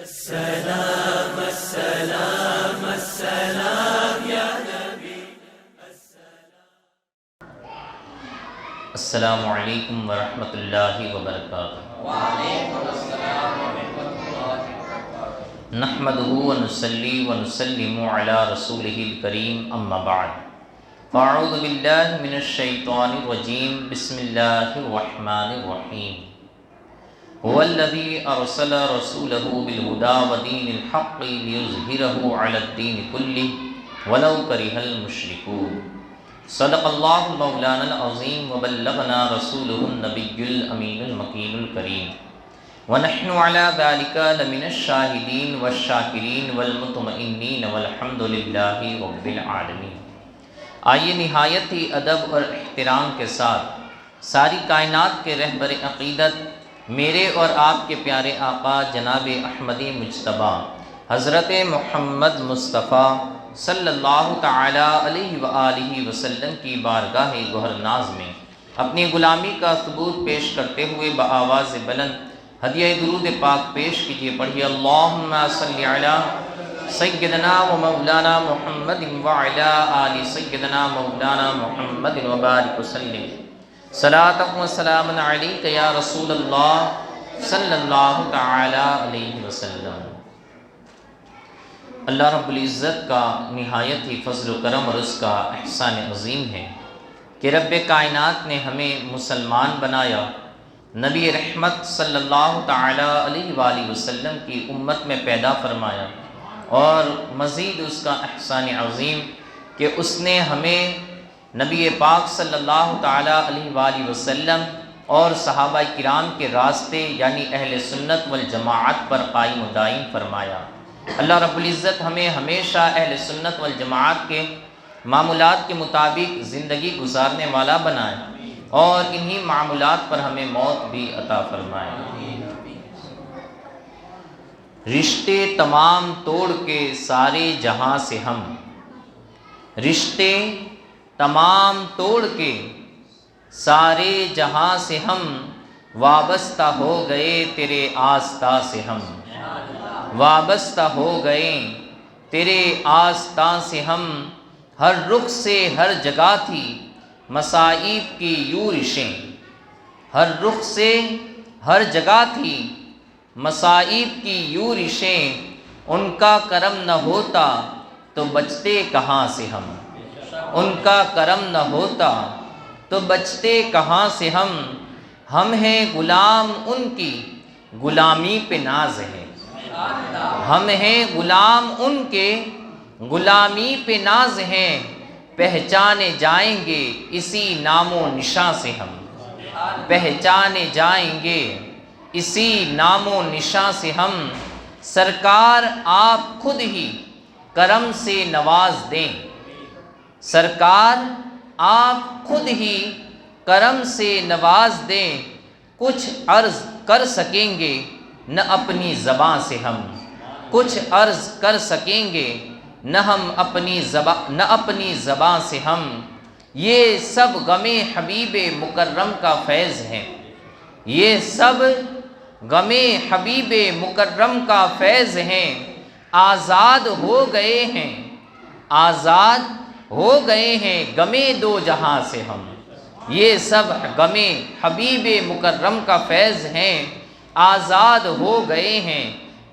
السلام السلام السلام یا نبی السلام علیکم ورحمۃ اللہ وبرکاتہ۔ وعلیکم السلام ورحمۃ اللہ وبرکاتہ۔ نحمدہ ونصلی ونسلم علی رسولہ الکریم، اما بعد فاعوذ باللہ من الشیطان الرجیم، بسم اللہ الرحمن الرحیم۔ هو الذی ارسل رسولہ بالہدی ودین الحق لیظہرہ علی الدین کلہ ولو کرہ المشرکون۔ صدق اللہ مولانا العظیم وبلغنا رسولہ النبی الامین المکین الکریم، ونحن علی ذلک لمن الشاہدین والشاکرین والمطمئنین والحمد للہ رب العالمین۔ آئیے نہایت ہی ادب اور احترام کے ساتھ ساری کائنات کے رہبر عقیدت میرے اور آپ کے پیارے آقا جناب احمدی مجتبیٰ حضرت محمد مصطفیٰ صلی اللہ تعالی علیہ وآلہ وسلم کی بارگاہ گوہر ناز میں اپنی غلامی کا ثبوت پیش کرتے ہوئے بآواز بلند ہدیہ درود پاک پیش کیجیے۔ پڑھیے اللہم صلی علی سیدنا و مولانا محمد وعلی آل سیدنا مولانا محمد وبارک وسلم۔ صلاۃ و سلام علیک یا رسول اللہ صلی اللہ تعالی علیہ وسلم۔ اللہ رب العزت کا نہایت ہی فضل و کرم اور اس کا احسان عظیم ہے کہ رب کائنات نے ہمیں مسلمان بنایا، نبی رحمت صلی اللہ تعالی علیہ وآلہ وسلم کی امت میں پیدا فرمایا، اور مزید اس کا احسان عظیم کہ اس نے ہمیں نبی پاک صلی اللہ تعالی علیہ وآلہ وسلم اور صحابہ کرام کے راستے یعنی اہل سنت والجماعت پر قائم و دائم فرمایا۔ اللہ رب العزت ہمیں ہمیشہ اہل سنت والجماعت کے معمولات کے مطابق زندگی گزارنے والا بنائے، اور انہی معمولات پر ہمیں موت بھی عطا فرمائے۔ رشتے تمام توڑ کے سارے جہاں سے ہم، رشتے تمام توڑ کے سارے جہاں سے ہم، وابستہ ہو گئے تیرے آستاں سے ہم، وابستہ ہو گئے تیرے آستاں سے ہم۔ ہر رخ سے ہر جگہ تھی مصائب کی یورشیں، ہر رخ سے ہر جگہ تھی مصائب کی یورشیں، ان کا کرم نہ ہوتا تو بچتے کہاں سے ہم، ان کا کرم نہ ہوتا تو بچتے کہاں سے ہم ہیں غلام ان کی غلامی پہ ناز ہے، ہم ہیں غلام ان کے غلامی پہ ناز ہیں، پہچانے جائیں گے اسی نام و نشاں سے ہم، پہچانے جائیں گے اسی نام و نشاں سے ہم۔ سرکار آپ خود ہی کرم سے نواز دیں، سرکار آپ خود ہی کرم سے نواز دیں، کچھ عرض کر سکیں گے نہ اپنی زباں سے ہم، کچھ عرض کر سکیں گے نہ اپنی زباں سے ہم۔ یہ سب غم حبیب مکرم کا فیض ہے، یہ سب غم حبیب مکرم کا فیض ہیں۔ آزاد ہو گئے ہیں، آزاد ہو گئے ہیں غم دو جہاں سے ہم، یہ سب غم حبیب مکرم کا فیض ہیں۔ آزاد ہو گئے ہیں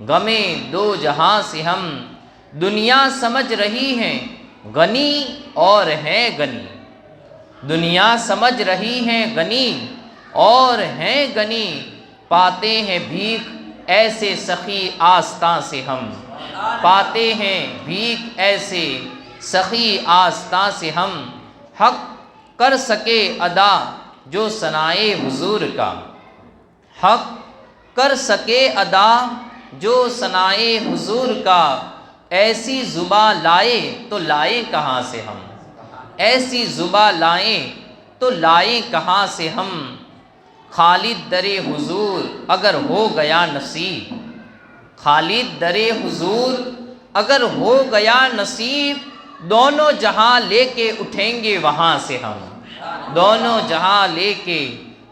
غم دو جہاں سے ہم۔ دنیا سمجھ رہی ہے غنی اور ہے غنی، دنیا سمجھ رہی ہے غنی اور ہے غنی، پاتے ہیں بھیک ایسے سخی آستاں سے ہم، پاتے ہیں بھیک ایسے سخی آستاں سے ہم۔ حق کر سکے ادا جو ثنائے حضور کا، حق کر سکے ادا جو ثنائے حضور کا، ایسی زباں لائے تو لائے کہاں سے ہم، ایسی زباں لائیں تو لائیں کہاں سے ہم۔ خالد در حضور اگر ہو گیا نصیب، خالد در حضور اگر ہو گیا نصیب، دونوں جہاں لے کے اٹھیں گے وہاں سے ہم، دونوں جہاں لے کے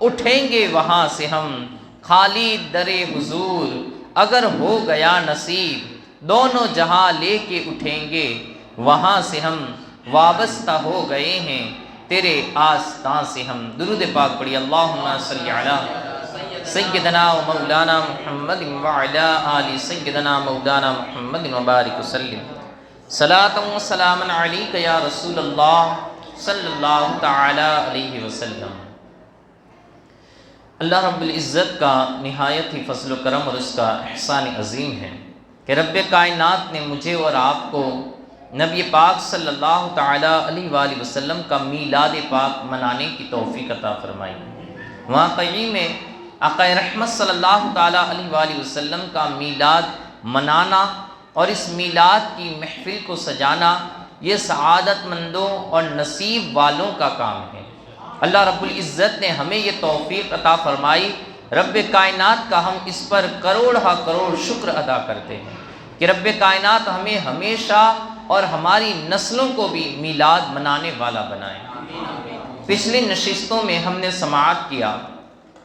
اٹھیں گے وہاں سے ہم۔ خالد در حضور اگر ہو گیا نصیب دونوں جہاں لے کے اٹھیں گے، وہاں سے ہم وابستہ ہو گئے ہیں تیرے آستاں سے ہم۔ درود پاک پڑھی، اللہم صلی علی سیدنا و مولانا محمد وعلی آل سیدنا مولانا محمد وبارک وسلم۔ صلاۃ و سلام علیک یا رسول اللہ صلی اللہ تعالی علیہ وسلم۔ اللہ رب العزت کا نہایت ہی فضل و کرم اور اس کا احسان عظیم ہے کہ رب کائنات نے مجھے اور آپ کو نبی پاک صلی اللہ تعالی علیہ وآلہ وسلم کا میلاد پاک منانے کی توفیق عطا فرمائی۔ واقعی میں آقا رحمت صلی اللہ تعالی علیہ وآلہ وسلم کا میلاد منانا اور اس میلاد کی محفل کو سجانا یہ سعادت مندوں اور نصیب والوں کا کام ہے۔ اللہ رب العزت نے ہمیں یہ توفیق عطا فرمائی، رب کائنات کا ہم اس پر کروڑ ہا کروڑ شکر ادا کرتے ہیں کہ رب کائنات ہمیں ہمیشہ اور ہماری نسلوں کو بھی میلاد منانے والا بنائے۔ پچھلی نشستوں میں ہم نے سماعت کیا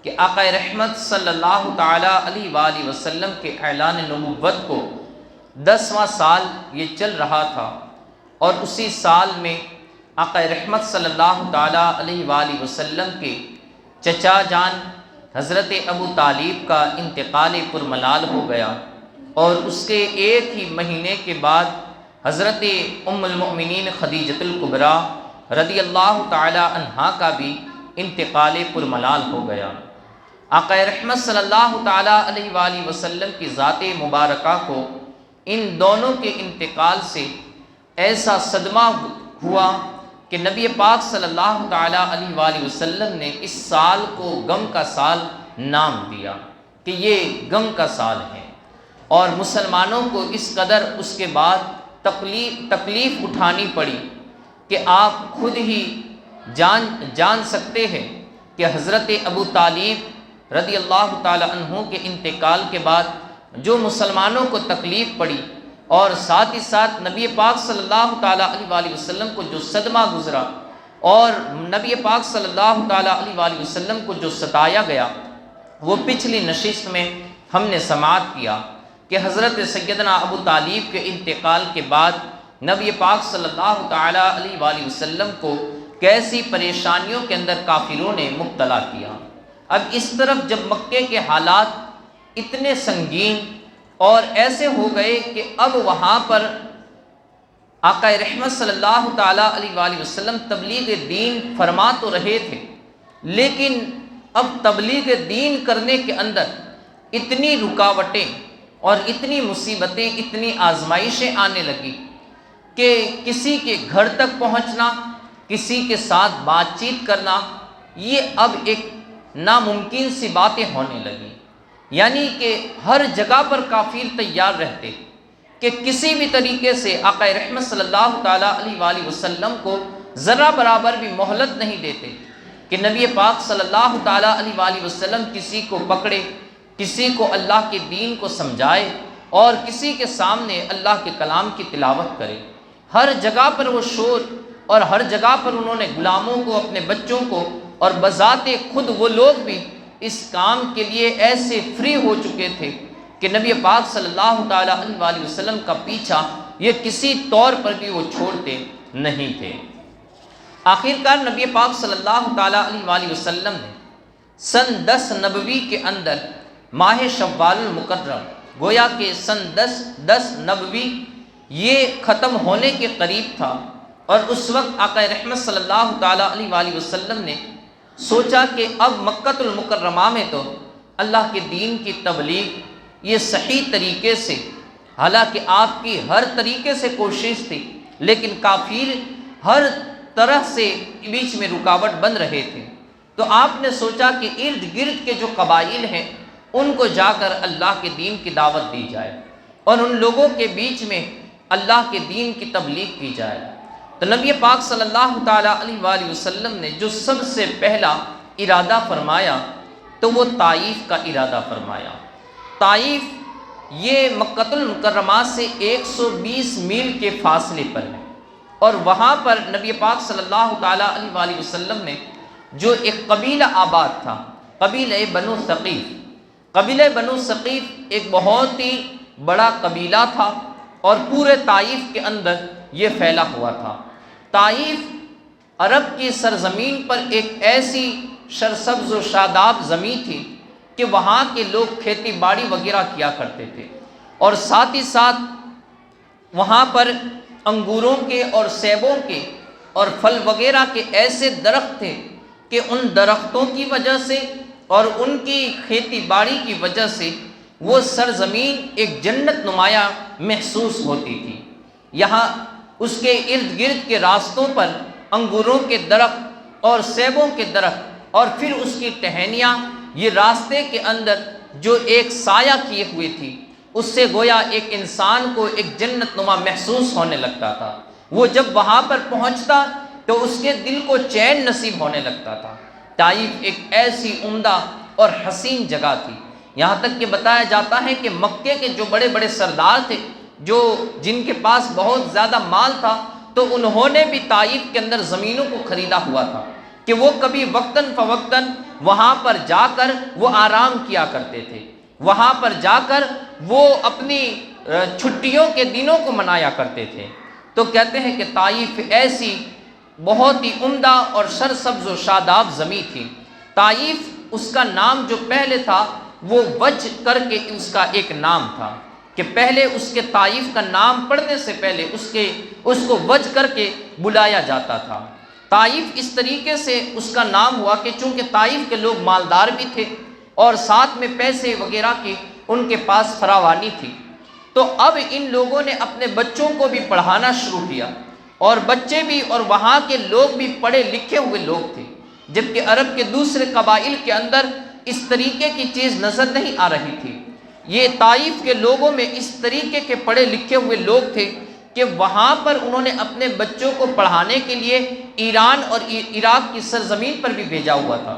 کہ آقا رحمت صلی اللہ تعالی علیہ وآلہ وسلم کے اعلان نبوت کو 10واں سال یہ چل رہا تھا، اور اسی سال میں آقا رحمت صلی اللہ تعالی علیہ وآلہ وسلم کے چچا جان حضرت ابو طالب کا انتقال پرملال ہو گیا، اور اس کے ایک ہی مہینے کے بعد حضرت ام المؤمنین خدیجۃ الکبریٰ رضی اللہ تعالی عنہا کا بھی انتقال پرملال ہو گیا۔ آقا رحمت صلی اللہ تعالی علیہ وآلہ وسلم کی ذات مبارکہ کو ان دونوں کے انتقال سے ایسا صدمہ ہوا کہ نبی پاک صلی اللہ تعالی علیہ وآلہ وسلم نے اس سال کو غم کا سال نام دیا کہ یہ غم کا سال ہے، اور مسلمانوں کو اس قدر اس کے بعد تکلیف اٹھانی پڑی کہ آپ خود ہی جان سکتے ہیں کہ حضرت ابو طالب رضی اللہ تعالی عنہ کے انتقال کے بعد جو مسلمانوں کو تکلیف پڑی، اور ساتھ ہی ساتھ نبی پاک صلی اللہ تعالی علیہ وآلہ وسلم کو جو صدمہ گزرا، اور نبی پاک صلی اللہ تعالی علیہ وآلہ وسلم کو جو ستایا گیا، وہ پچھلی نشست میں ہم نے سماعت کیا کہ حضرت سیدنا ابو طالب کے انتقال کے بعد نبی پاک صلی اللہ تعالی علیہ وآلہ وسلم کو کیسی پریشانیوں کے اندر کافروں نے مبتلا کیا۔ اب اس طرف جب مکے کے حالات اتنے سنگین اور ایسے ہو گئے کہ اب وہاں پر آقا رحمت صلی اللہ تعالی علیہ وآلہ وسلم تبلیغ دین فرما تو رہے تھے، لیکن اب تبلیغ دین کرنے کے اندر اتنی رکاوٹیں اور اتنی مصیبتیں، اتنی آزمائشیں آنے لگی کہ کسی کے گھر تک پہنچنا، کسی کے ساتھ بات چیت کرنا، یہ اب ایک ناممکن سی باتیں ہونے لگی۔ یعنی کہ ہر جگہ پر کافر تیار رہتے کہ کسی بھی طریقے سے آقا رحمت صلی اللہ تعالیٰ علیہ وآلہ وسلم کو ذرا برابر بھی مہلت نہیں دیتے کہ نبی پاک صلی اللہ تعالیٰ علیہ وآلہ وسلم کسی کو پکڑے، کسی کو اللہ کے دین کو سمجھائے، اور کسی کے سامنے اللہ کے کلام کی تلاوت کرے۔ ہر جگہ پر وہ شور، اور ہر جگہ پر انہوں نے غلاموں کو، اپنے بچوں کو، اور بذات خود وہ لوگ بھی اس کام کے لیے ایسے فری ہو چکے تھے کہ نبی پاک صلی اللہ تعالیٰ علیہ وآلہ وسلم کا پیچھا یہ کسی طور پر بھی وہ چھوڑتے نہیں تھے۔ آخرکار نبی پاک صلی اللہ تعالیٰ علیہ وآلہ وسلم نے سن 10 نبوی کے اندر ماہ شوال المکرم، گویا کہ سن 10 نبوی یہ ختم ہونے کے قریب تھا، اور اس وقت آقا رحمت صلی اللہ تعالیٰ علیہ وآلہ وسلم نے سوچا کہ اب مکۃ المکرمہ میں تو اللہ کے دین کی تبلیغ یہ صحیح طریقے سے، حالانکہ آپ کی ہر طریقے سے کوشش تھی، لیکن کافر ہر طرح سے بیچ میں رکاوٹ بن رہے تھے، تو آپ نے سوچا کہ ارد گرد کے جو قبائل ہیں ان کو جا کر اللہ کے دین کی دعوت دی جائے، اور ان لوگوں کے بیچ میں اللہ کے دین کی تبلیغ کی جائے۔ تو نبی پاک صلی اللہ تعالیٰ علیہ وآلہ وسلم نے جو سب سے پہلا ارادہ فرمایا تو وہ طائف کا ارادہ فرمایا۔ طائف یہ مکۃ المکرمہ سے 120 میل کے فاصلے پر ہے، اور وہاں پر نبی پاک صلی اللہ تعالیٰ علیہ وآلہ وسلم نے جو ایک قبیلہ آباد تھا، قبیلہ بنو ثقیف، قبیلہ بنو ثقیف ایک بہت ہی بڑا قبیلہ تھا اور پورے طائف کے اندر یہ پھیلا ہوا تھا۔ طائف عرب کی سرزمین پر ایک ایسی سرسبز و شاداب زمین تھی کہ وہاں کے لوگ کھیتی باڑی وغیرہ کیا کرتے تھے، اور ساتھ ہی ساتھ وہاں پر انگوروں کے اور سیبوں کے اور پھل وغیرہ کے ایسے درخت تھے کہ ان درختوں کی وجہ سے اور ان کی کھیتی باڑی کی وجہ سے وہ سرزمین ایک جنت نمایاں محسوس ہوتی تھی۔ یہاں اس کے ارد گرد کے راستوں پر انگوروں کے درخت اور سیبوں کے درخت اور پھر اس کی ٹہنیاں، یہ راستے کے اندر جو ایک سایہ کیے ہوئے تھی، اس سے گویا ایک انسان کو ایک جنت نما محسوس ہونے لگتا تھا۔ وہ جب وہاں پر پہنچتا تو اس کے دل کو چین نصیب ہونے لگتا تھا۔ طائف ایک ایسی عمدہ اور حسین جگہ تھی، یہاں تک کہ بتایا جاتا ہے کہ مکے کے جو بڑے بڑے سردار تھے، جن کے پاس بہت زیادہ مال تھا، تو انہوں نے بھی طائف کے اندر زمینوں کو خریدا ہوا تھا کہ وہ کبھی وقتاً فوقتاً وہاں پر جا کر وہ آرام کیا کرتے تھے، وہاں پر جا کر وہ اپنی چھٹیوں کے دنوں کو منایا کرتے تھے۔ تو کہتے ہیں کہ طائف ایسی بہت ہی عمدہ اور سرسبز و شاداب زمین تھی۔ طائف اس کا نام جو پہلے تھا وہ وج کر کے اس کا ایک نام تھا کہ پہلے اس کے طائف کا نام پڑھنے سے پہلے اس کو وج کر کے بلایا جاتا تھا۔ طائف اس طریقے سے اس کا نام ہوا کہ چونکہ طائف کے لوگ مالدار بھی تھے اور ساتھ میں پیسے وغیرہ کی ان کے پاس فراوانی تھی، تو اب ان لوگوں نے اپنے بچوں کو بھی پڑھانا شروع کیا، اور بچے بھی اور وہاں کے لوگ بھی پڑھے لکھے ہوئے لوگ تھے، جبکہ عرب کے دوسرے قبائل کے اندر اس طریقے کی چیز نظر نہیں آ رہی تھی۔ یہ طائف کے لوگوں میں اس طریقے کے پڑھے لکھے ہوئے لوگ تھے کہ وہاں پر انہوں نے اپنے بچوں کو پڑھانے کے لیے ایران اور عراق کی سرزمین پر بھی بھیجا ہوا تھا۔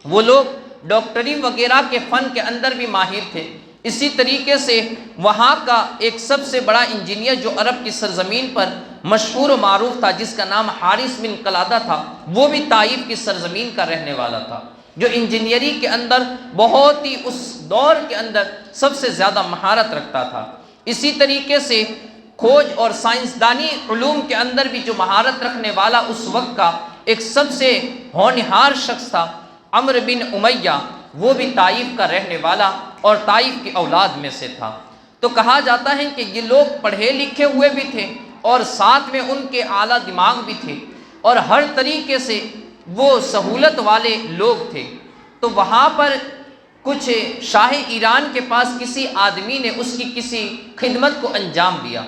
وہ لوگ ڈاکٹری وغیرہ کے فن کے اندر بھی ماہر تھے۔ اسی طریقے سے وہاں کا ایک سب سے بڑا انجینئر جو عرب کی سرزمین پر مشہور و معروف تھا، جس کا نام حارث بن قلادہ تھا، وہ بھی طائف کی سرزمین کا رہنے والا تھا، جو انجینئری کے اندر بہت ہی اس دور کے اندر سب سے زیادہ مہارت رکھتا تھا۔ اسی طریقے سے کھوج اور سائنسدانی علوم کے اندر بھی جو مہارت رکھنے والا اس وقت کا ایک سب سے ہونہار شخص تھا عمرو بن امیہ، وہ بھی طائف کا رہنے والا اور طائف کی اولاد میں سے تھا۔ تو کہا جاتا ہے کہ یہ لوگ پڑھے لکھے ہوئے بھی تھے اور ساتھ میں ان کے اعلیٰ دماغ بھی تھے اور ہر طریقے سے وہ سہولت والے لوگ تھے۔ تو وہاں پر کچھ شاہ ایران کے پاس کسی آدمی نے اس کی کسی خدمت کو انجام دیا۔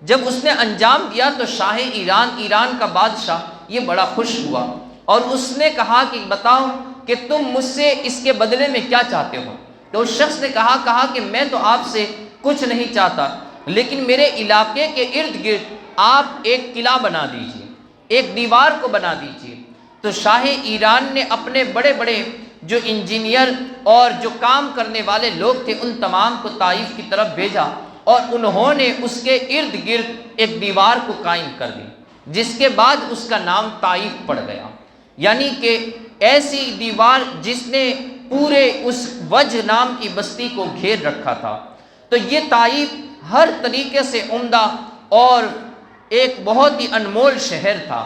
جب اس نے انجام دیا تو شاہ ایران کا بادشاہ یہ بڑا خوش ہوا اور اس نے کہا کہ بتاؤ کہ تم مجھ سے اس کے بدلے میں کیا چاہتے ہو؟ تو اس شخص نے کہا کہ میں تو آپ سے کچھ نہیں چاہتا، لیکن میرے علاقے کے ارد گرد آپ ایک قلعہ بنا دیجیے، ایک دیوار کو بنا دیجیے۔ تو شاہ ایران نے اپنے بڑے بڑے جو انجینئر اور جو کام کرنے والے لوگ تھے ان تمام کو طائف کی طرف بھیجا اور انہوں نے اس کے ارد گرد ایک دیوار کو قائم کر دی، جس کے بعد اس کا نام طائف پڑ گیا۔ یعنی کہ ایسی دیوار جس نے پورے اس وج نام کی بستی کو گھیر رکھا تھا۔ تو یہ طائف ہر طریقے سے عمدہ اور ایک بہت ہی انمول شہر تھا۔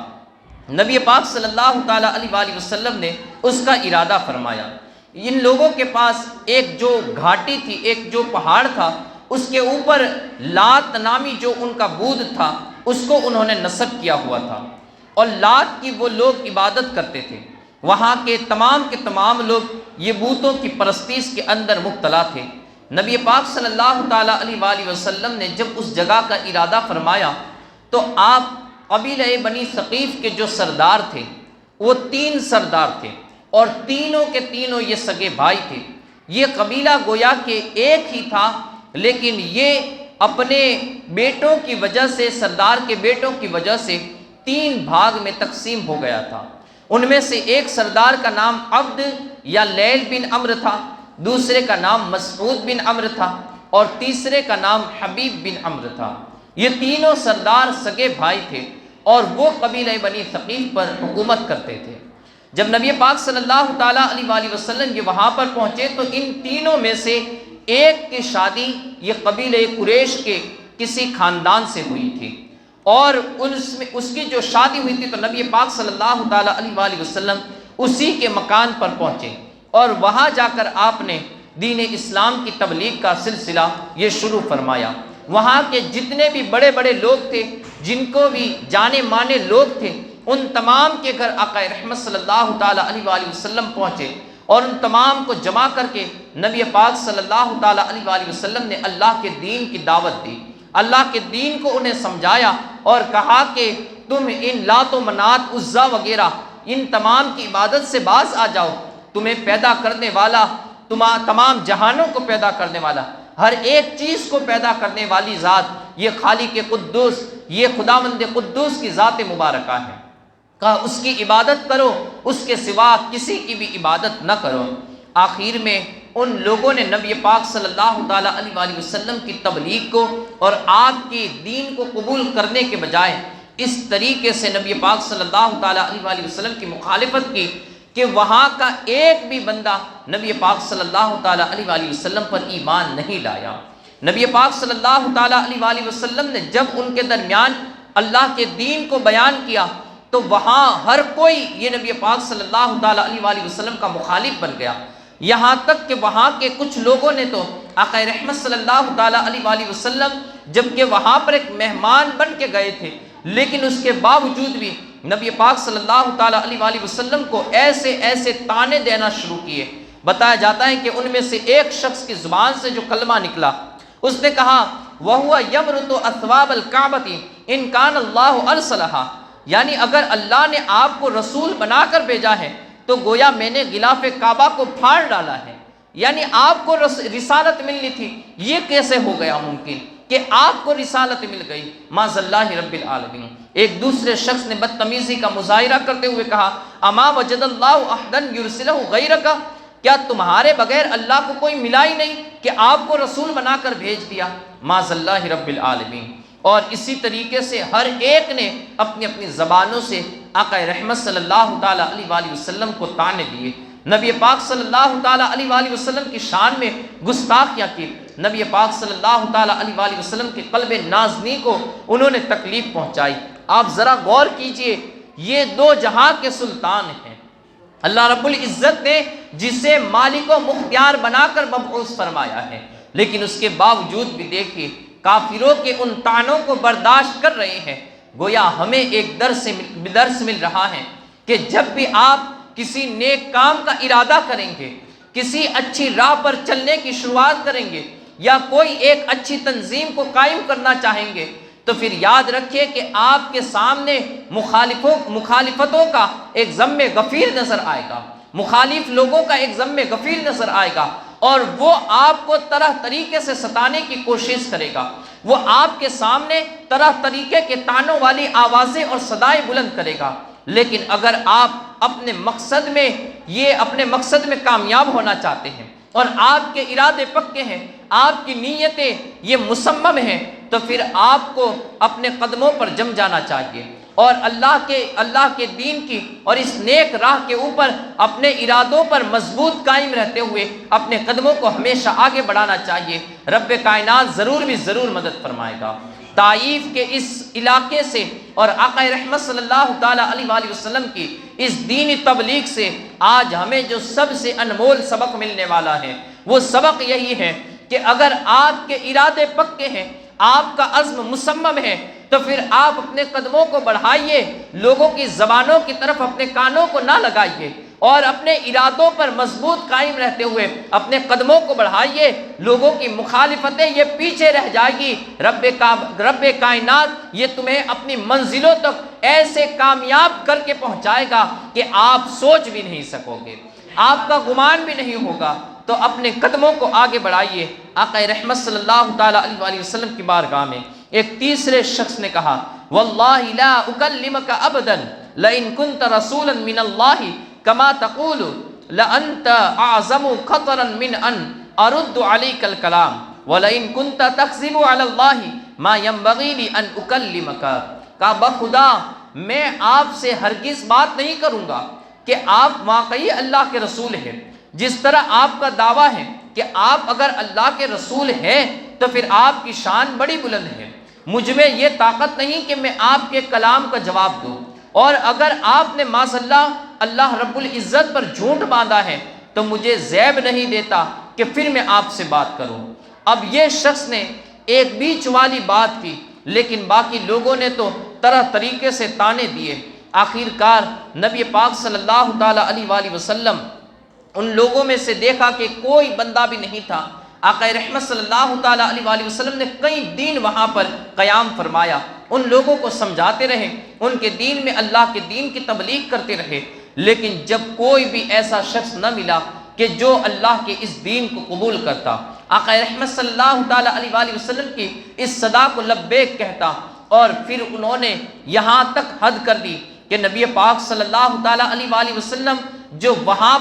نبی پاک صلی اللہ تعالیٰ علیہ وآلہ وسلم نے اس کا ارادہ فرمایا۔ ان لوگوں کے پاس ایک جو گھاٹی تھی، ایک جو پہاڑ تھا، اس کے اوپر لات نامی جو ان کا بود تھا اس کو انہوں نے نصب کیا ہوا تھا، اور لات کی وہ لوگ عبادت کرتے تھے۔ وہاں کے تمام لوگ یہ بتوں کی پرستش کے اندر مبتلا تھے۔ نبی پاک صلی اللہ تعالیٰ علیہ وآلہ وسلم نے جب اس جگہ کا ارادہ فرمایا تو آپ قبیلہ بنی ثقیف کے جو سردار تھے وہ 3 سردار تھے اور تینوں کے تینوں یہ سگے بھائی تھے۔ یہ قبیلہ گویا کہ ایک ہی تھا، لیکن یہ اپنے بیٹوں کی وجہ سے، سردار کے بیٹوں کی وجہ سے 3 بھاگ میں تقسیم ہو گیا تھا۔ ان میں سے ایک سردار کا نام عبد یا لیل بن عمرو تھا، دوسرے کا نام مسعود بن عمرو تھا اور تیسرے کا نام حبیب بن عمرو تھا۔ یہ تینوں سردار سگے بھائی تھے اور وہ قبیلہ بنی ثقیف پر حکومت کرتے تھے۔ جب نبی پاک صلی اللہ تعالیٰ علیہ وآلہ وسلم یہ وہاں پر پہنچے تو ان تینوں میں سے ایک کی شادی یہ قبیلہ قریش کے کسی خاندان سے ہوئی تھی، اور اس کی جو شادی ہوئی تھی تو نبی پاک صلی اللہ تعالیٰ علیہ وآلہ وسلم اسی کے مکان پر پہنچے، اور وہاں جا کر آپ نے دین اسلام کی تبلیغ کا سلسلہ یہ شروع فرمایا۔ وہاں کے جتنے بھی بڑے بڑے لوگ تھے، جن کو بھی جانے مانے لوگ تھے، ان تمام کے گھر آقا رحمت صلی اللہ تعالیٰ علیہ وآلہ وسلم پہنچے، اور ان تمام کو جمع کر کے نبی پاک صلی اللہ تعالیٰ علیہ وآلہ وسلم نے اللہ کے دین کی دعوت دی، اللہ کے دین کو انہیں سمجھایا اور کہا کہ تم ان لات و منات عزا وغیرہ ان تمام کی عبادت سے باز آ جاؤ، تمہیں پیدا کرنے والا، تمام جہانوں کو پیدا کرنے والا، ہر ایک چیز کو پیدا کرنے والی ذات یہ خالق قدوس، یہ خداوند قدوس کی ذات مبارکہ ہے، کہا اس کی عبادت کرو، اس کے سوا کسی کی بھی عبادت نہ کرو۔ آخر میں ان لوگوں نے نبی پاک صلی اللہ تعالیٰ علیہ وآلہ وسلم کی تبلیغ کو اور آپ کی دین کو قبول کرنے کے بجائے اس طریقے سے نبی پاک صلی اللہ تعالیٰ علیہ وآلہ وسلم کی مخالفت کی کہ وہاں کا ایک بھی بندہ نبی پاک صلی اللہ تعالیٰ علیہ وآلہ وسلم پر ایمان نہیں لایا۔ نبی پاک صلی اللہ تعالیٰ علیہ وآلہ وسلم نے جب ان کے درمیان اللہ کے دین کو بیان کیا تو وہاں ہر کوئی یہ نبی پاک صلی اللہ تعالیٰ علیہ وآلہ وسلم کا مخالف بن گیا، یہاں تک کہ وہاں کے کچھ لوگوں نے تو آقا رحمت صلی اللہ تعالیٰ علیہ وآلہ وسلم جبکہ وہاں پر ایک مہمان بن کے گئے تھے، لیکن اس کے باوجود بھی نبی پاک صلی اللہ تعالیٰ علیہ وآلہ وسلم کو ایسے طعنے دینا شروع کیے۔ بتایا جاتا ہے کہ ان میں سے ایک شخص کی زبان سے جو کلمہ نکلا، اس نے کہا وَهُوَ يَمْرُطُ أَثْوَابَ الْكَعْبَةِ إِنْ كَانَ اللَّهُ أَرْسَلَهَا، یعنی اگر اللہ نے آپ کو رسول بنا کر بھیجا ہے تو گویا میں نے غلاف کعبہ کو پھاڑ ڈالا ہے، یعنی آپ کو رسالت ملنی تھی، یہ کیسے ہو گیا ممکن کہ آپ کو رسالت مل گئی؟ معاذ اللہ رب العالمین۔ ایک دوسرے شخص نے بدتمیزی کا مظاہرہ کرتے ہوئے کہا اما وجد اللہ احدا یرسلہ غیرک، کیا تمہارے بغیر اللہ کو کوئی ملا ہی نہیں کہ آپ کو رسول بنا کر بھیج دیا؟ معاذ اللہ رب العالمین۔ اور اسی طریقے سے ہر ایک نے اپنی اپنی زبانوں سے آقا رحمت صلی اللہ تعالیٰ علیہ وآلہ وسلم کو طعنے دیے، نبی پاک صلی اللہ تعالیٰ علیہ وآلہ وسلم کی شان میں گستاخیاں کی، نبی پاک صلی اللہ تعالیٰ علیہ وآلہ وسلم کے قلب نازنی کو انہوں نے تکلیف پہنچائی۔ آپ ذرا غور کیجئے، یہ دو جہاں کے سلطان ہیں، اللہ رب العزت نے جسے مالک و مختار بنا کر مبعوث فرمایا ہے، لیکن اس کے باوجود بھی دیکھیے کافروں کے ان طعنوں کو برداشت کر رہے ہیں۔ گویا ہمیں ایک درس مل رہا ہے کہ جب بھی آپ کسی نیک کام کا ارادہ کریں گے، کسی اچھی راہ پر چلنے کی شروعات کریں گے، یا کوئی ایک اچھی تنظیم کو قائم کرنا چاہیں گے، تو پھر یاد رکھیے کہ آپ کے سامنے مخالفتوں کا ایک ضم غفیر نظر آئے گا، مخالف لوگوں کا ایک ضم غفیر نظر آئے گا، اور وہ آپ کو طرح طریقے سے ستانے کی کوشش کرے گا، وہ آپ کے سامنے طرح طریقے کے طعنوں والی آوازیں اور صدائیں بلند کرے گا۔ لیکن اگر آپ اپنے مقصد میں کامیاب ہونا چاہتے ہیں اور آپ کے ارادے پکے ہیں، آپ کی نیتیں یہ مصمم ہیں، تو پھر آپ کو اپنے قدموں پر جم جانا چاہیے اور اللہ کے دین کی اور اس نیک راہ کے اوپر اپنے ارادوں پر مضبوط قائم رہتے ہوئے اپنے قدموں کو ہمیشہ آگے بڑھانا چاہیے۔ رب کائنات ضرور مدد فرمائے گا۔ طائف کے اس علاقے سے اور آقا رحمت صلی اللہ تعالیٰ علیہ وآلہ وسلم کی اس دینی تبلیغ سے آج ہمیں جو سب سے انمول سبق ملنے والا ہے وہ سبق یہی ہے کہ اگر آپ کے ارادے پکے ہیں، آپ کا عزم مصمم ہے، تو پھر آپ اپنے قدموں کو بڑھائیے، لوگوں کی زبانوں کی طرف اپنے کانوں کو نہ لگائیے اور اپنے ارادوں پر مضبوط قائم رہتے ہوئے اپنے قدموں کو بڑھائیے۔ لوگوں کی مخالفتیں یہ پیچھے رہ جائے گی، رب کائنات یہ تمہیں اپنی منزلوں تک ایسے کامیاب کر کے پہنچائے گا کہ آپ سوچ بھی نہیں سکو گے، آپ کا گمان بھی نہیں ہوگا۔ تو اپنے قدموں کو آگے بڑھائیے۔ آقا رحمت صلی اللہ تعالیٰ علیہ وآلہ وسلم کی بارگاہ میں ایک تیسرے شخص نے کہا واللہ لا اکلمک ابدا لئن کنت رسولا من اللہ کما تقول لانت اعظم خطرا من ان ارد علیک الکلام ولئن کنت تکذب علی اللہ ما ينبغی لی ان اکلمک، کہا بخدا میں آپ سے ہرگز بات نہیں کروں گا کہ آپ واقعی اللہ کے رسول ہیں، جس طرح آپ کا دعویٰ ہے کہ آپ اگر اللہ کے رسول ہیں تو پھر آپ کی شان بڑی بلند ہے، مجھ میں یہ طاقت نہیں کہ میں آپ کے کلام کا جواب دوں، اور اگر آپ نے معاذ اللہ رب العزت پر جھوٹ باندھا ہے تو مجھے زیب نہیں دیتا کہ پھر میں آپ سے بات کروں۔ اب یہ شخص نے ایک بیچ والی بات کی، لیکن باقی لوگوں نے تو طرح طریقے سے تانے دیے۔ آخر کار نبی پاک صلی اللہ تعالیٰ علیہ وآلہ وسلم ان لوگوں میں سے دیکھا کہ کوئی بندہ بھی نہیں تھا۔ آقا رحمت صلی اللہ تعالیٰ علیہ وآلہ وسلم نے کئی دن وہاں پر قیام فرمایا، ان لوگوں کو سمجھاتے رہے، ان کے دین میں اللہ کے دین کی تبلیغ کرتے رہے، لیکن جب کوئی بھی ایسا شخص نہ ملا کہ جو اللہ کے اس دین کو قبول کرتا، آقا رحمت صلی اللہ تعالیٰ علیہ وآلہ وسلم کی اس صدا کو لبیک کہتا، اور پھر انہوں نے یہاں تک حد کر دی کہ نبی پاک صلی اللہ تعالیٰ علیہ وآلہ وسلم جو وہاں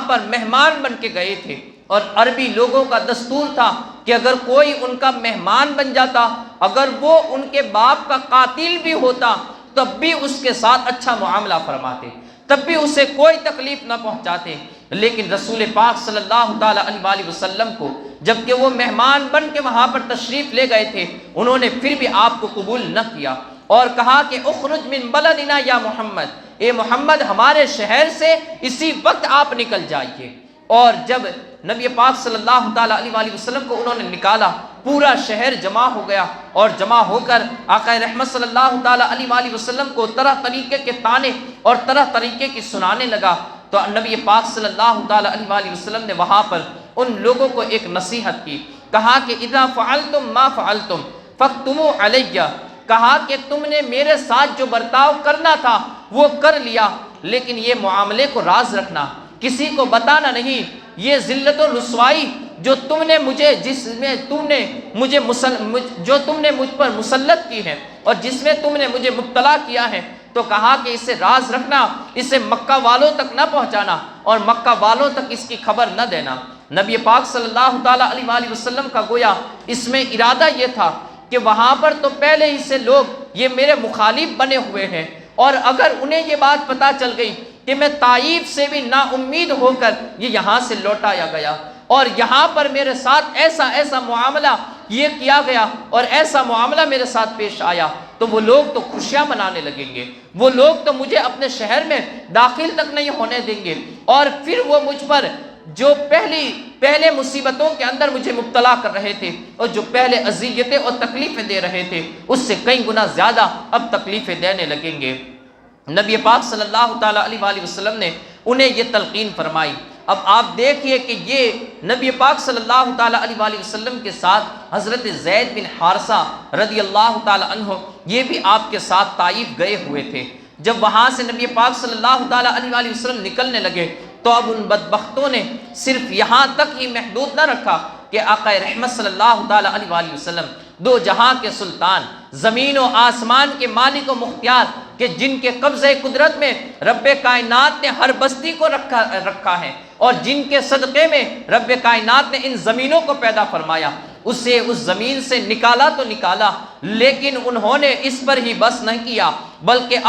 پر مہمان بن کے گئے تھے، اور عربی لوگوں کا دستور تھا کہ اگر کوئی ان کا مہمان بن جاتا، اگر وہ ان کے باپ کا قاتل بھی ہوتا تب بھی اس کے ساتھ اچھا معاملہ فرماتے، تب بھی اسے کوئی تکلیف نہ پہنچاتے۔ لیکن رسول پاک صلی اللہ تعالیٰ علیہ وآلہ وسلم کو جبکہ وہ مہمان بن کے وہاں پر تشریف لے گئے تھے، انہوں نے پھر بھی آپ کو قبول نہ کیا اور کہا کہ اخرج من بلدنا یا محمد، اے محمد ہمارے شہر سے اسی وقت آپ نکل جائیے۔ اور جب نبی پاک صلی اللہ تعالیٰ علیہ وآلہ وسلم کو انہوں نے نکالا، پورا شہر جمع ہو گیا، اور جمع ہو کر آقا رحمت صلی اللہ تعالیٰ علیہ وآلہ وسلم کو طرح طریقے کے تانے اور طرح طریقے کی سنانے لگا۔ تو نبی پاک صلی اللہ تعالیٰ علیہ وآلہ وسلم نے وہاں پر ان لوگوں کو ایک نصیحت کی، کہا کہ اذا فعلتم ما فعلتم فاکتموا علیہ، کہا کہ تم نے میرے ساتھ جو برتاؤ کرنا تھا وہ کر لیا، لیکن یہ معاملے کو راز رکھنا، کسی کو بتانا نہیں۔ یہ ذلت و رسوائی جو تم نے مجھے جو تم نے مجھ پر مسلط کی ہے اور جس میں تم نے مجھے مبتلا کیا ہے، تو کہا کہ اسے راز رکھنا، اسے مکہ والوں تک نہ پہنچانا اور مکہ والوں تک اس کی خبر نہ دینا۔ نبی پاک صلی اللہ تعالیٰ علیہ وآلہ وسلم کا گویا اس میں ارادہ یہ تھا کہ وہاں پر تو پہلے ہی سے لوگ یہ میرے مخالف بنے ہوئے ہیں، اور اگر انہیں یہ بات پتہ چل گئی کہ میں طائف سے بھی نا امید ہو کر یہ یہاں سے لوٹایا گیا اور یہاں پر میرے ساتھ ایسا معاملہ یہ کیا گیا اور ایسا معاملہ میرے ساتھ پیش آیا، تو وہ لوگ تو خوشیاں منانے لگیں گے، وہ لوگ تو مجھے اپنے شہر میں داخل تک نہیں ہونے دیں گے، اور پھر وہ مجھ پر جو پہلے مصیبتوں کے اندر مجھے مبتلا کر رہے تھے اور جو پہلے اذیتیں اور تکلیفیں دے رہے تھے، اس سے کئی گنا زیادہ اب تکلیفیں دینے لگیں گے۔ نبی پاک صلی اللہ تعالیٰ علیہ وآلہ وسلم نے انہیں یہ تلقین فرمائی۔ اب آپ دیکھیے کہ یہ نبی پاک صلی اللہ تعالیٰ علیہ وآلہ وسلم کے ساتھ حضرت زید بن حارثہ رضی اللہ تعالیٰ عنہ یہ بھی آپ کے ساتھ طائف گئے ہوئے تھے۔ جب وہاں سے نبی پاک صلی اللہ تعالیٰ علیہ وآلہ وسلم نکلنے لگے تو اب ان بدبختوں نے صرف یہاں تک ہی محدود نہ رکھا کہ آقا رحمت صلی اللہ تعالیٰ علیہ وآلہ وسلم، دو جہاں کے سلطان، زمین و آسمان کے مالک و مختار، کہ جن کے قبضہ قدرت میں رب کائنات نے ہر بستی کو رکھا ہے اور جن کے صدقے میں رب کائنات نے ان زمینوں کو پیدا فرمایا، اسے اس زمین سے نکالا تو نکالا، لیکن انہوں نے اس پر ہی بس نہیں کیا بلکہ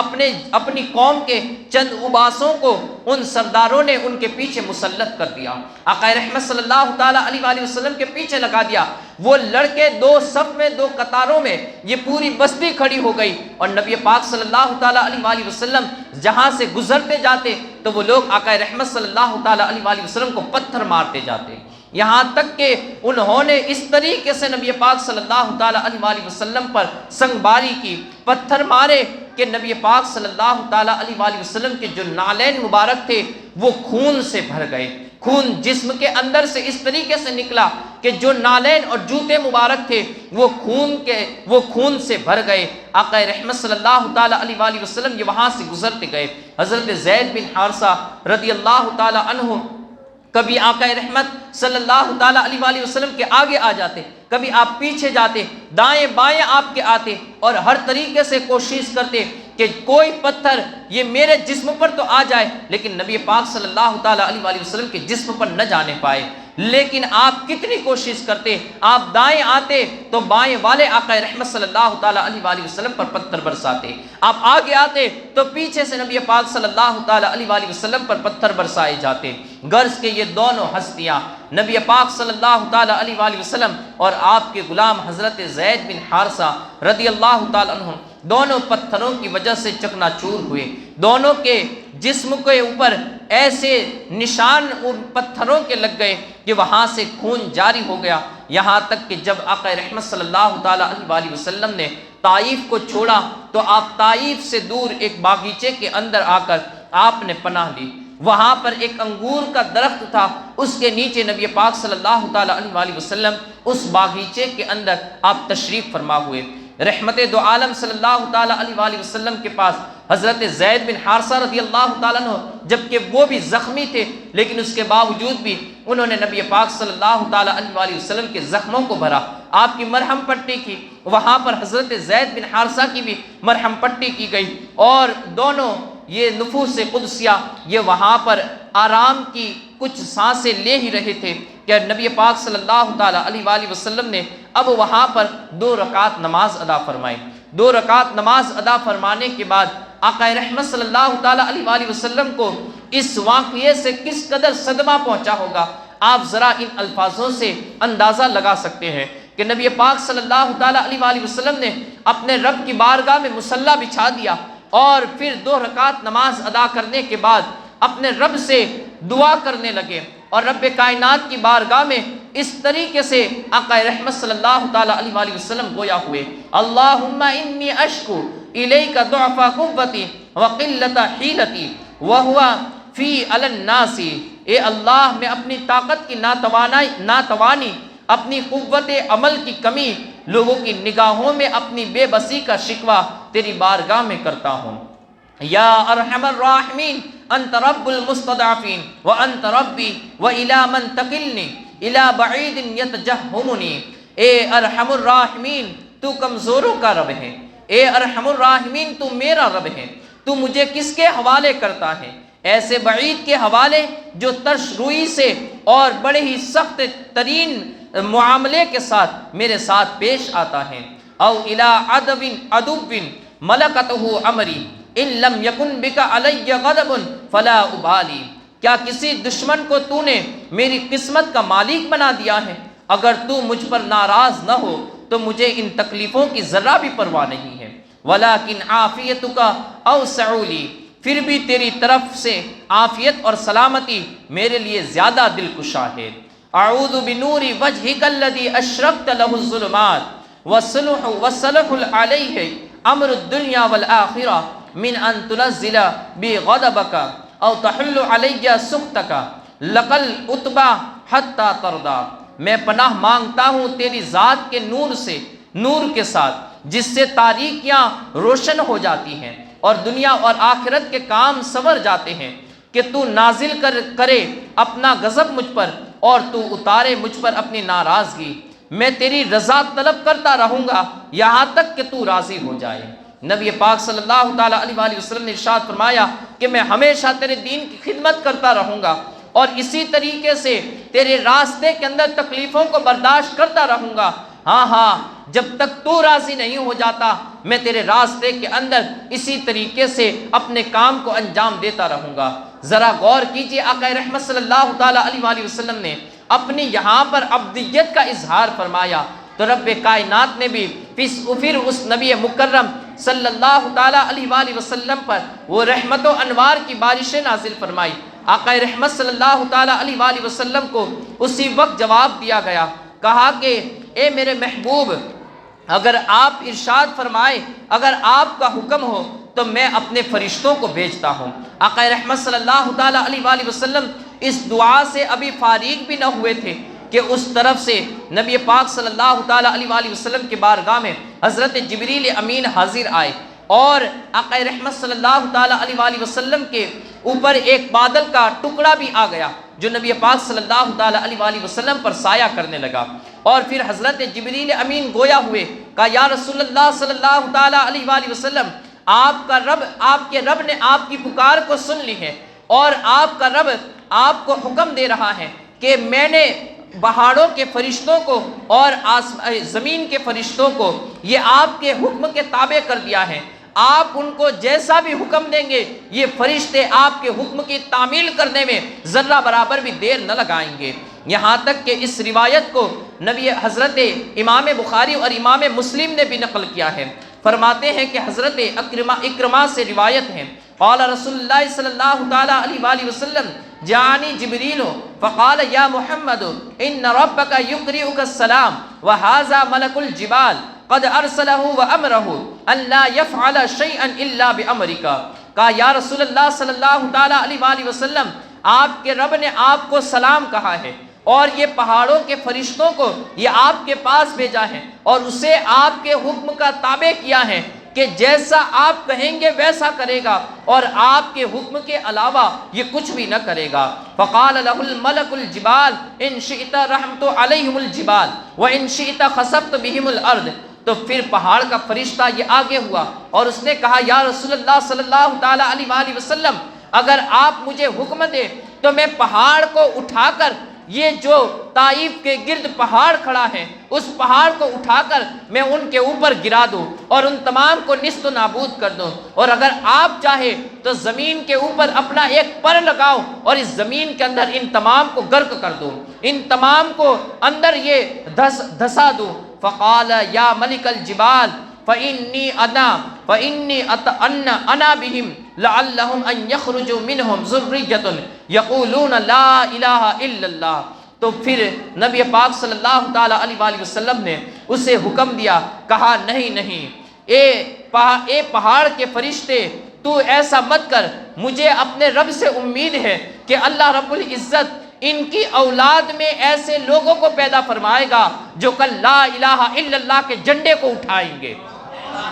اپنی قوم کے چند اباسوں کو ان سرداروں نے ان کے پیچھے مسلط کر دیا، آقا رحمت صلی اللہ تعالیٰ علیہ وآلہ وسلم کے پیچھے لگا دیا۔ وہ لڑکے دو صف میں، دو قطاروں میں، یہ پوری بستی کھڑی ہو گئی، اور نبی پاک صلی اللہ تعالیٰ علیہ وآلہ وسلم جہاں سے گزرتے جاتے تو وہ لوگ آقا رحمت صلی اللہ تعالیٰ علیہ وآلہ وسلم کو پتھر مارتے جاتے، یہاں تک کہ انہوں نے اس طریقے سے نبی پاک صلی اللہ تعالیٰ علیہ وآلہ وسلم پر سنگباری کی، پتھر مارے کہ نبی پاک صلی اللہ تعالیٰ علیہ وآلہ وسلم کے جو نالین مبارک تھے وہ خون سے بھر گئے، خون جسم کے اندر سے اس طریقے سے نکلا کہ جو نالین اور جوتے مبارک تھے وہ خون سے بھر گئے۔ آقا رحمت صلی اللہ تعالیٰ علیہ وآلہ وسلم یہ وہاں سے گزرتے گئے، حضرت زید بن حارثہ رضی اللہ تعالیٰ عنہ کبھی آقا رحمت صلی اللہ تعالیٰ علیہ وآلہ وسلم کے آگے آ جاتے، کبھی آپ پیچھے جاتے، دائیں بائیں آپ کے آتے، اور ہر طریقے سے کوشش کرتے کہ کوئی پتھر یہ میرے جسم پر تو آ جائے لیکن نبی پاک صلی اللہ تعالیٰ علیہ وآلہ وسلم کے جسم پر نہ جانے پائے۔ لیکن آپ کتنی کوشش کرتے، آپ دائیں آتے تو بائیں والے آقا رحمت صلی اللہ تعالیٰ علیہ وآلہ وسلم پر پتھر برساتے، آپ آگے آتے تو پیچھے سے نبی پاک صلی اللہ تعالیٰ علیہ وآلہ وسلم پر پتھر برسائے جاتے۔ غرض کہ یہ دونوں ہستیاں نبی پاک صلی اللہ تعالیٰ علیہ وآلہ وسلم اور آپ کے غلام حضرت زید بن حارثہ رضی اللہ تعالیٰ عنہ دونوں پتھروں کی وجہ سے چکنا چور ہوئے، دونوں کے جسم کے اوپر ایسے نشان ان پتھروں کے لگ گئے کہ وہاں سے خون جاری ہو گیا، یہاں تک کہ جب آقا رحمت صلی اللہ تعالیٰ علیہ وآلہ وسلم نے طائف کو چھوڑا تو آپ طائف سے دور ایک باغیچے کے اندر آ کر آپ نے پناہ لی۔ وہاں پر ایک انگور کا درخت تھا، اس کے نیچے نبی پاک صلی اللہ تعالیٰ علیہ وآلہ وسلم اس باغیچے کے اندر آپ تشریف فرما ہوئے۔ رحمت دو عالم صلی اللہ تعالیٰ علیہ وآلہ وسلم کے پاس حضرت زید بن حارثہ رضی اللہ تعالیٰ عنہ، جبکہ وہ بھی زخمی تھے لیکن اس کے باوجود بھی انہوں نے نبی پاک صلی اللہ تعالیٰ علیہ وآلہ وسلم کے زخموں کو بھرا، آپ کی مرہم پٹی کی، وہاں پر حضرت زید بن حارثہ کی بھی مرہم پٹی کی گئی، اور دونوں یہ نفوس قدسیہ یہ وہاں پر آرام کی کچھ سانسیں لے ہی رہے تھے کہ نبی پاک صلی اللہ تعالیٰ علیہ وآلہ وسلم نے اب وہاں پر 2 رکعت نماز ادا فرمائی۔ 2 رکعت نماز ادا فرمانے کے بعد آقا رحمت صلی اللہ تعالیٰ علیہ وآلہ وسلم کو اس واقعے سے کس قدر صدمہ پہنچا ہوگا، آپ ذرا ان الفاظوں سے اندازہ لگا سکتے ہیں کہ نبی پاک صلی اللہ تعالیٰ علیہ وآلہ وسلم نے اپنے رب کی بارگاہ میں مصلی بچھا دیا اور پھر 2 رکعت نماز ادا کرنے کے بعد اپنے رب سے دعا کرنے لگے، اور رب کائنات کی بارگاہ میں اس طریقے سے آقا رحمت صلی اللہ تعالیٰ علیہ وآلہ وسلم گویا ہوئے، اللہم انی اشکو الیک ضعف قوتی وقلت حیلتی وہو فی علی الناس، اے اللہ میں اپنی طاقت کی ناتوانی، اپنی قوت عمل کی کمی، لوگوں کی نگاہوں میں اپنی بے بسی کا شکوہ تیری بارگاہ میں کرتا ہوں۔ یا ارحم الراحمین انت رب المستضعفین وانت ربی والی من تکلنی الی بعید یتجہمنی، اے ارحم الراحمین تو کمزوروں کا رب ہے، اے ارحم الراحمین تو میرا رب ہے، تو مجھے کس کے حوالے کرتا ہے؟ ایسے بعید کے حوالے جو ترش روئی سے اور بڑے ہی سخت ترین معاملے کے ساتھ میرے ساتھ پیش آتا ہے، او الی عدو ملکتہ امری ان لم یکن بک علی غضب فلا ابالی، کیا کسی دشمن کو تو نے میری قسمت کا مالک بنا دیا ہے؟ اگر تو مجھ پر ناراض نہ ہو تو مجھے ان تکلیفوں کی ذرا بھی پرواہ نہیں ہے، ولیکن عافیتک اوسع لی، پھر بھی تیری طرف سے عافیت اور سلامتی میرے لیے زیادہ دلکشا ہے۔ اعوذ بنور وجہک الذی اشرقت لہ الظلمات وصلح علیہ امر الدنیا والآخرہ من ان تنزل بی غضبک او تحل علی سخطک لقل اتبع حتی ترضا، میں پناہ مانگتا ہوں تیری ذات کے نور سے، نور کے ساتھ جس سے تاریکیاں روشن ہو جاتی ہیں اور دنیا اور آخرت کے کام سنور جاتے ہیں، کہ تو نازل کرے اپنا غضب مجھ پر اور تو اتارے مجھ پر اپنی ناراضگی، میں تیری رضا طلب کرتا رہوں گا یہاں تک کہ تو راضی ہو جائے۔ نبی پاک صلی اللہ تعالیٰ علیہ وآلہ وسلم نے ارشاد فرمایا کہ میں ہمیشہ تیرے دین کی خدمت کرتا رہوں گا اور اسی طریقے سے تیرے راستے کے اندر تکلیفوں کو برداشت کرتا رہوں گا، ہاں جب تک تو راضی نہیں ہو جاتا میں تیرے راستے کے اندر اسی طریقے سے اپنے کام کو انجام دیتا رہوں گا۔ ذرا غور کیجئے، آقا رحمت صلی اللہ تعالیٰ علیہ وآلہ وسلم نے اپنی یہاں پر عبدیت کا اظہار فرمایا تو رب کائنات نے بھی پھر اس نبی مکرم صلی اللہ تعالیٰ علیہ وآلہ وسلم پر وہ رحمت و انوار کی بارشیں نازل فرمائی۔ آقا رحمت صلی اللہ تعالیٰ علیہ وآلہ وسلم کو اسی وقت جواب دیا گیا، کہا کہ اے میرے محبوب، اگر آپ ارشاد فرمائے، اگر آپ کا حکم ہو تو میں اپنے فرشتوں کو بھیجتا ہوں۔ آقا رحمت صلی اللہ تعالیٰ علیہ وآلہ وسلم اس دعا سے ابھی فارغ بھی نہ ہوئے تھے کہ اس طرف سے نبی پاک صلی اللہ تعالیٰ علیہ وآلہ وسلم کی بارگاہ میں حضرت جبریل امین حاضر آئے اور آقا رحمت صلی اللہ تعالیٰ علیہ وآلہ وسلم کے اوپر ایک بادل کا ٹکڑا بھی آ گیا جو نبی پاک صلی اللہ تعالیٰ علیہ وآلہ وسلم پر سایہ کرنے لگا، اور پھر حضرت جبریل امین گویا ہوئے، کہا یا رسول اللہ صلی اللہ تعالیٰ علیہ وآلہ وسلم، آپ کے رب نے آپ کی پکار کو سن لی ہے اور آپ کا رب آپ کو حکم دے رہا ہے کہ میں نے پہاڑوں کے فرشتوں کو اور زمین کے فرشتوں کو یہ آپ کے حکم کے تابع کر دیا ہے، آپ ان کو جیسا بھی حکم دیں گے یہ فرشتے آپ کے حکم کی تعمیل کرنے میں ذرہ برابر بھی دیر نہ لگائیں گے۔ یہاں تک کہ اس روایت کو نبی حضرت امام بخاری اور امام مسلم نے بھی نقل کیا ہے۔ فرماتے ہیں کہ حضرت اکرمہ سے روایت ہے، قال رسول اللہ صلی اللہ تعالی علیہ وآلہ وسلم جاءنی جبریل فقال یا محمد ان ربک یقرئک السلام وہذا ملک الجبال قد ارسلہ وامرہ ان لا یفعل شیئا الا بامرک۔ کہا یا رسول اللہ صلی اللہ تعالی علیہ وآلہ وسلم آپ کے رب نے آپ کو سلام کہا ہے اور یہ پہاڑوں کے فرشتوں کو یہ آپ کے پاس بھیجا ہے اور اسے آپ کے حکم کا تابع کیا ہے کہ جیسا آپ کہیں گے ویسا کرے گا اور آپ کے حکم کے علاوہ یہ کچھ بھی نہ کرے گا۔ فقال له الملك الجبال ان شئت رحمت علیہم الجبال وان شئت خسفت بهم الارض۔ تو پھر پہاڑ کا فرشتہ یہ آگے ہوا اور اس نے کہا یا رسول اللہ صلی اللہ تعالی علیہ وآلہ وسلم اگر آپ مجھے حکم دیں تو میں پہاڑ کو اٹھا کر یہ جو طائف کے گرد پہاڑ کھڑا ہے اس پہاڑ کو اٹھا کر میں ان کے اوپر گرا دوں اور ان تمام کو نیست و نابود کر دوں، اور اگر آپ چاہے تو زمین کے اوپر اپنا ایک پر لگاؤ اور اس زمین کے اندر ان تمام کو غرق کر دوں، ان تمام کو اندر یہ دھسا دوں۔ فقال یا ملک الجبال فإنی أنا بهم لعلهم أن يخرجوا منهم ذرية يقولون لا إله إلا اللہ۔ تو پھر نبی پاک صلی اللہ تعالی علیہ وآلہ وسلم نے اسے حکم دیا، کہا نہیں اے پہاڑ کے فرشتے تو ایسا مت کر، مجھے اپنے رب سے امید ہے کہ اللہ رب العزت ان کی اولاد میں ایسے لوگوں کو پیدا فرمائے گا جو کل لا الہ الا اللہ کے جھنڈے کو اٹھائیں گے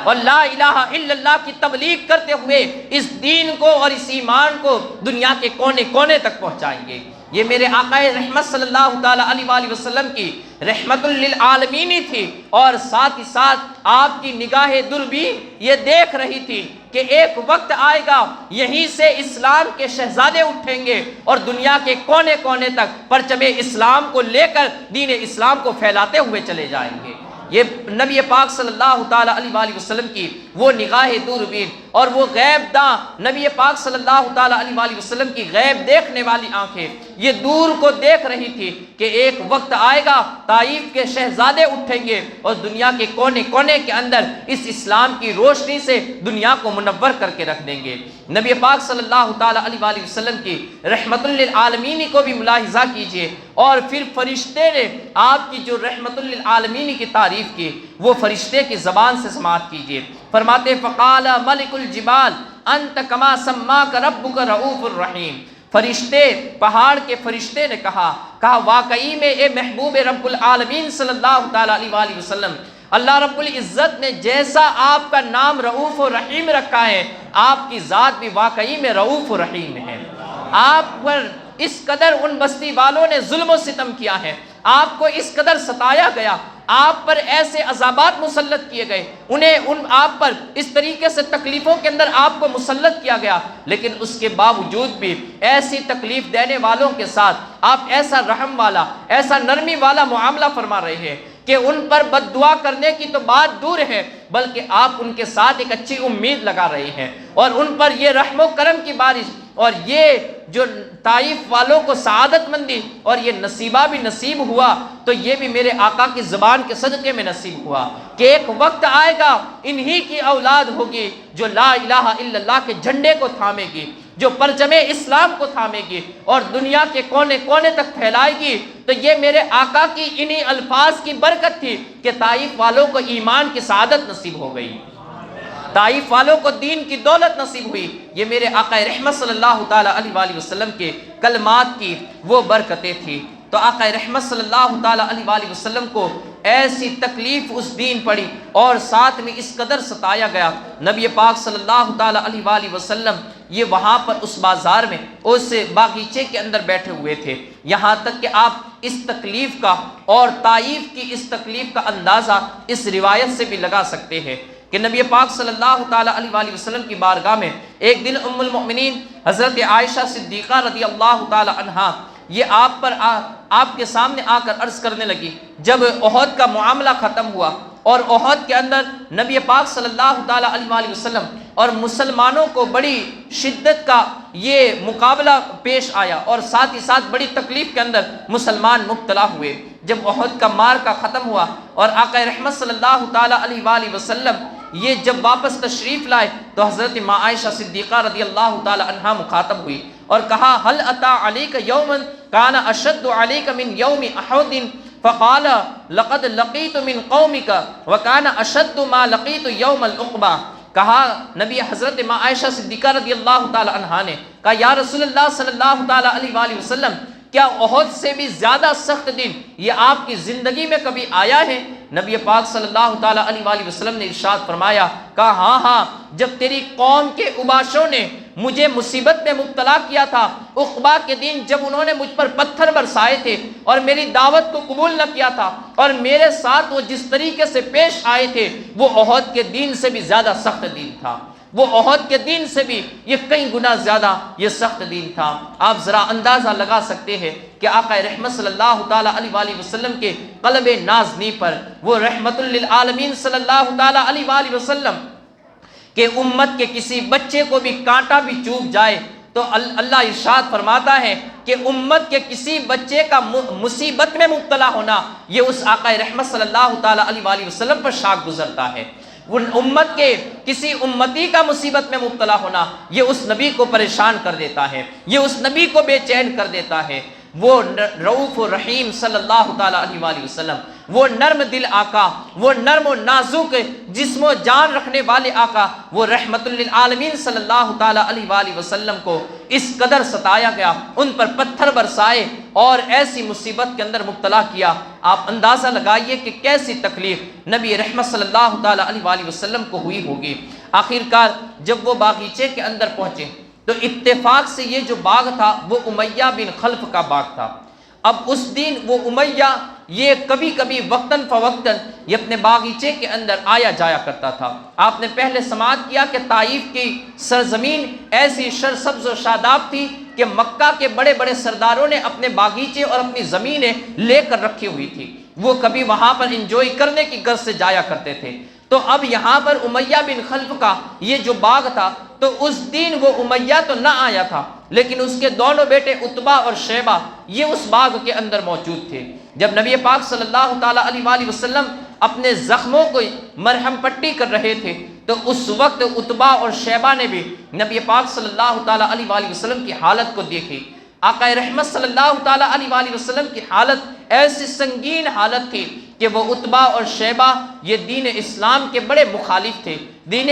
اور لا الہ الا اللہ کی تبلیغ کرتے ہوئے اس دین کو اور اس ایمان کو دنیا کے کونے کونے تک پہنچائیں گے۔ یہ میرے آقا رحمت صلی اللہ تعالی علیہ وآلہ وسلم کی رحمت للعالمین تھی، اور ساتھ ہی ساتھ آپ کی نگاہ دوربین یہ دیکھ رہی تھی کہ ایک وقت آئے گا یہیں سے اسلام کے شہزادے اٹھیں گے اور دنیا کے کونے کونے تک پرچم اسلام کو لے کر دین اسلام کو پھیلاتے ہوئے چلے جائیں گے۔ یہ نبی پاک صلی اللہ تعالی علیہ وآلہ وسلم کی وہ نگاہ دوربین اور وہ غیب داں نبی پاک صلی اللہ تعالی علیہ وآلہ وسلم کی غیب دیکھنے والی آنکھیں یہ دور کو دیکھ رہی تھی کہ ایک وقت آئے گا طائف کے شہزادے اٹھیں گے اور دنیا کے کونے کونے کے اندر اس اسلام کی روشنی سے دنیا کو منور کر کے رکھ دیں گے۔ نبی پاک صلی اللہ تعالی علیہ وآلہ وسلم کی رحمت للعالمین کو بھی ملاحظہ کیجئے، اور پھر فرشتے نے آپ کی جو رحمت للعالمین کی تعریف کی وہ فرشتے کی زبان سے سماعت کیجئے۔ فرماتے فقال ملک الجبال انت کما سماک ربک رؤوف الرحیم۔ فرشتے پہاڑ کے فرشتے نے کہا واقعی میں اے محبوب رب العالمین صلی اللہ تعالی علیہ وآلہ وسلم اللہ رب العزت نے جیسا آپ کا نام رؤوف و رحیم رکھا ہے آپ کی ذات بھی واقعی میں رؤوف و رحیم ہے۔ آپ پر اس قدر ان بستی والوں نے ظلم و ستم کیا ہے، آپ کو اس قدر ستایا گیا، آپ پر ایسے عذابات مسلط کیے گئے، آپ پر اس طریقے سے تکلیفوں کے اندر آپ کو مسلط کیا گیا، لیکن اس کے باوجود بھی ایسی تکلیف دینے والوں کے ساتھ آپ ایسا رحم والا ایسا نرمی والا معاملہ فرما رہے ہیں کہ ان پر بد دعا کرنے کی تو بات دور ہے بلکہ آپ ان کے ساتھ ایک اچھی امید لگا رہے ہیں، اور ان پر یہ رحم و کرم کی بارش اور یہ جو طائف والوں کو سعادت مندی اور یہ نصیبہ بھی نصیب ہوا تو یہ بھی میرے آقا کی زبان کے صدقے میں نصیب ہوا کہ ایک وقت آئے گا انہی کی اولاد ہوگی جو لا الہ الا اللہ کے جھنڈے کو تھامے گی، جو پرچم اسلام کو تھامے گی اور دنیا کے کونے کونے تک پھیلائے گی۔ تو یہ میرے آقا کی انہی الفاظ کی برکت تھی کہ طائف والوں کو ایمان کی سعادت نصیب ہو گئی، طائف والوں کو دین کی دولت نصیب ہوئی۔ یہ میرے آقا رحمت صلی اللہ تعالی علیہ وآلہ وسلم کے کلمات کی وہ برکتیں تھیں۔ تو آقا رحمت صلی اللہ تعالی علیہ وآلہ وسلم کو ایسی تکلیف اس دین پڑی اور ساتھ میں اس قدر ستایا گیا، نبی پاک صلی اللہ تعالی علیہ وآلہ وسلم یہ وہاں پر اس بازار میں اس باغیچے کے اندر بیٹھے ہوئے تھے، یہاں تک کہ آپ اس تکلیف کا اور طائف کی اس تکلیف کا اندازہ اس روایت سے بھی لگا سکتے ہیں کہ نبی پاک صلی اللہ تعالی علیہ وآلہ وسلم کی بارگاہ میں ایک دن ام المؤمنین حضرت عائشہ صدیقہ رضی اللہ تعالی عنہا یہ آپ کے سامنے آ کر عرض کرنے لگی۔ جب احد کا معاملہ ختم ہوا اور احد کے اندر نبی پاک صلی اللہ تعالیٰ علیہ وسلم اور مسلمانوں کو بڑی شدت کا یہ مقابلہ پیش آیا اور ساتھ ہی ساتھ بڑی تکلیف کے اندر مسلمان مبتلا ہوئے۔ جب احد کا معرکہ ختم ہوا اور آقا رحمت صلی اللہ تعالیٰ علیہ وسلم یہ جب واپس تشریف لائے تو حضرت ماں عائشہ صدیقہ رضی اللہ تعالیٰ عنہا مخاطب ہوئی اور کہا هل اتى عليك يوم كان اشد عليك من يوم احد فقال لقد لقيت من قومك وكان اشد ما لقيت يوم العقبہ۔ کہا نبی حضرت ماں عائشہ صدیقہ رضی اللہ تعالیٰ عنہا نے کہا یا رسول اللہ صلی اللہ تعالیٰ علیہ وسلم کیا احد سے بھی زیادہ سخت دن یہ آپ کی زندگی میں کبھی آیا ہے؟ نبی پاک صلی اللہ تعالیٰ علیہ وسلم نے ارشاد فرمایا، کہا ہاں جب تیری قوم کے اوباشوں نے مجھے مصیبت میں مبتلا کیا تھا، عقبہ کے دن جب انہوں نے مجھ پر پتھر برسائے تھے اور میری دعوت کو قبول نہ کیا تھا اور میرے ساتھ وہ جس طریقے سے پیش آئے تھے وہ احد کے دن سے بھی زیادہ سخت دن تھا، وہ احد کے دن سے بھی یہ کئی گنا زیادہ یہ سخت دن تھا۔ آپ ذرا اندازہ لگا سکتے ہیں کہ آقا رحمت صلی اللہ تعالیٰ علیہ وسلم کے قلب نازنی پر وہ رحمت للعالمین صلی اللہ تعالیٰ علیہ وسلم کہ امت کے کسی بچے کو بھی کانٹا بھی چوب جائے تو اللہ ارشاد فرماتا ہے کہ امت کے کسی بچے کا مصیبت میں مبتلا ہونا یہ اس آقا رحمت صلی اللہ تعالیٰ علیہ وسلم پر شاک گزرتا ہے۔ امت کے کسی امتی کا مصیبت میں مبتلا ہونا یہ اس نبی کو پریشان کر دیتا ہے، یہ اس نبی کو بے چین کر دیتا ہے۔ وہ رؤوف و رحیم صلی اللہ تعالیٰ علیہ وسلم، وہ نرم دل آقا، وہ نرم و نازک جسم و جان رکھنے والے آقا، وہ رحمت للعالمین صلی اللہ تعالیٰ علیہ وسلم کو اس قدر ستایا گیا، ان پر پتھر برسائے اور ایسی مصیبت کے اندر مبتلا کیا۔ آپ اندازہ لگائیے کہ کیسی تکلیف نبی رحمت صلی اللہ تعالیٰ علیہ وسلم کو ہوئی ہوگی۔ آخر کار جب وہ باغیچے کے اندر پہنچے تو اتفاق سے یہ جو باغ تھا وہ امیہ بن خلف کا باغ تھا۔ اب اس دن وہ امیہ یہ کبھی کبھی وقتاً فوقتاً یہ اپنے باغیچے کے اندر آیا جایا کرتا تھا۔ آپ نے پہلے سماعت کیا کہ طائف کی سرزمین ایسی سرسبز و شاداب تھی کہ مکہ کے بڑے بڑے سرداروں نے اپنے باغیچے اور اپنی زمینیں لے کر رکھی ہوئی تھی، وہ کبھی وہاں پر انجوائے کرنے کی غرض سے جایا کرتے تھے۔ تو اب یہاں پر امیہ بن خلف کا یہ جو باغ تھا تو اس دن وہ امیہ تو نہ آیا تھا لیکن اس کے دونوں بیٹے عتبہ اور شیبہ یہ اس باغ کے اندر موجود تھے۔ جب نبی پاک صلی اللہ تعالیٰ علیہ وسلم اپنے زخموں کو مرہم پٹی کر رہے تھے تو اس وقت عتبہ اور شیبہ نے بھی نبی پاک صلی اللہ تعالیٰ علیہ وسلم کی حالت کو دیکھی۔ آقا رحمت صلی اللہ تعالیٰ علیہ وسلم کی حالت ایسی سنگین حالت تھی کہ وہ عتبہ اور شیبہ یہ دین اسلام کے بڑے مخالف تھے، دین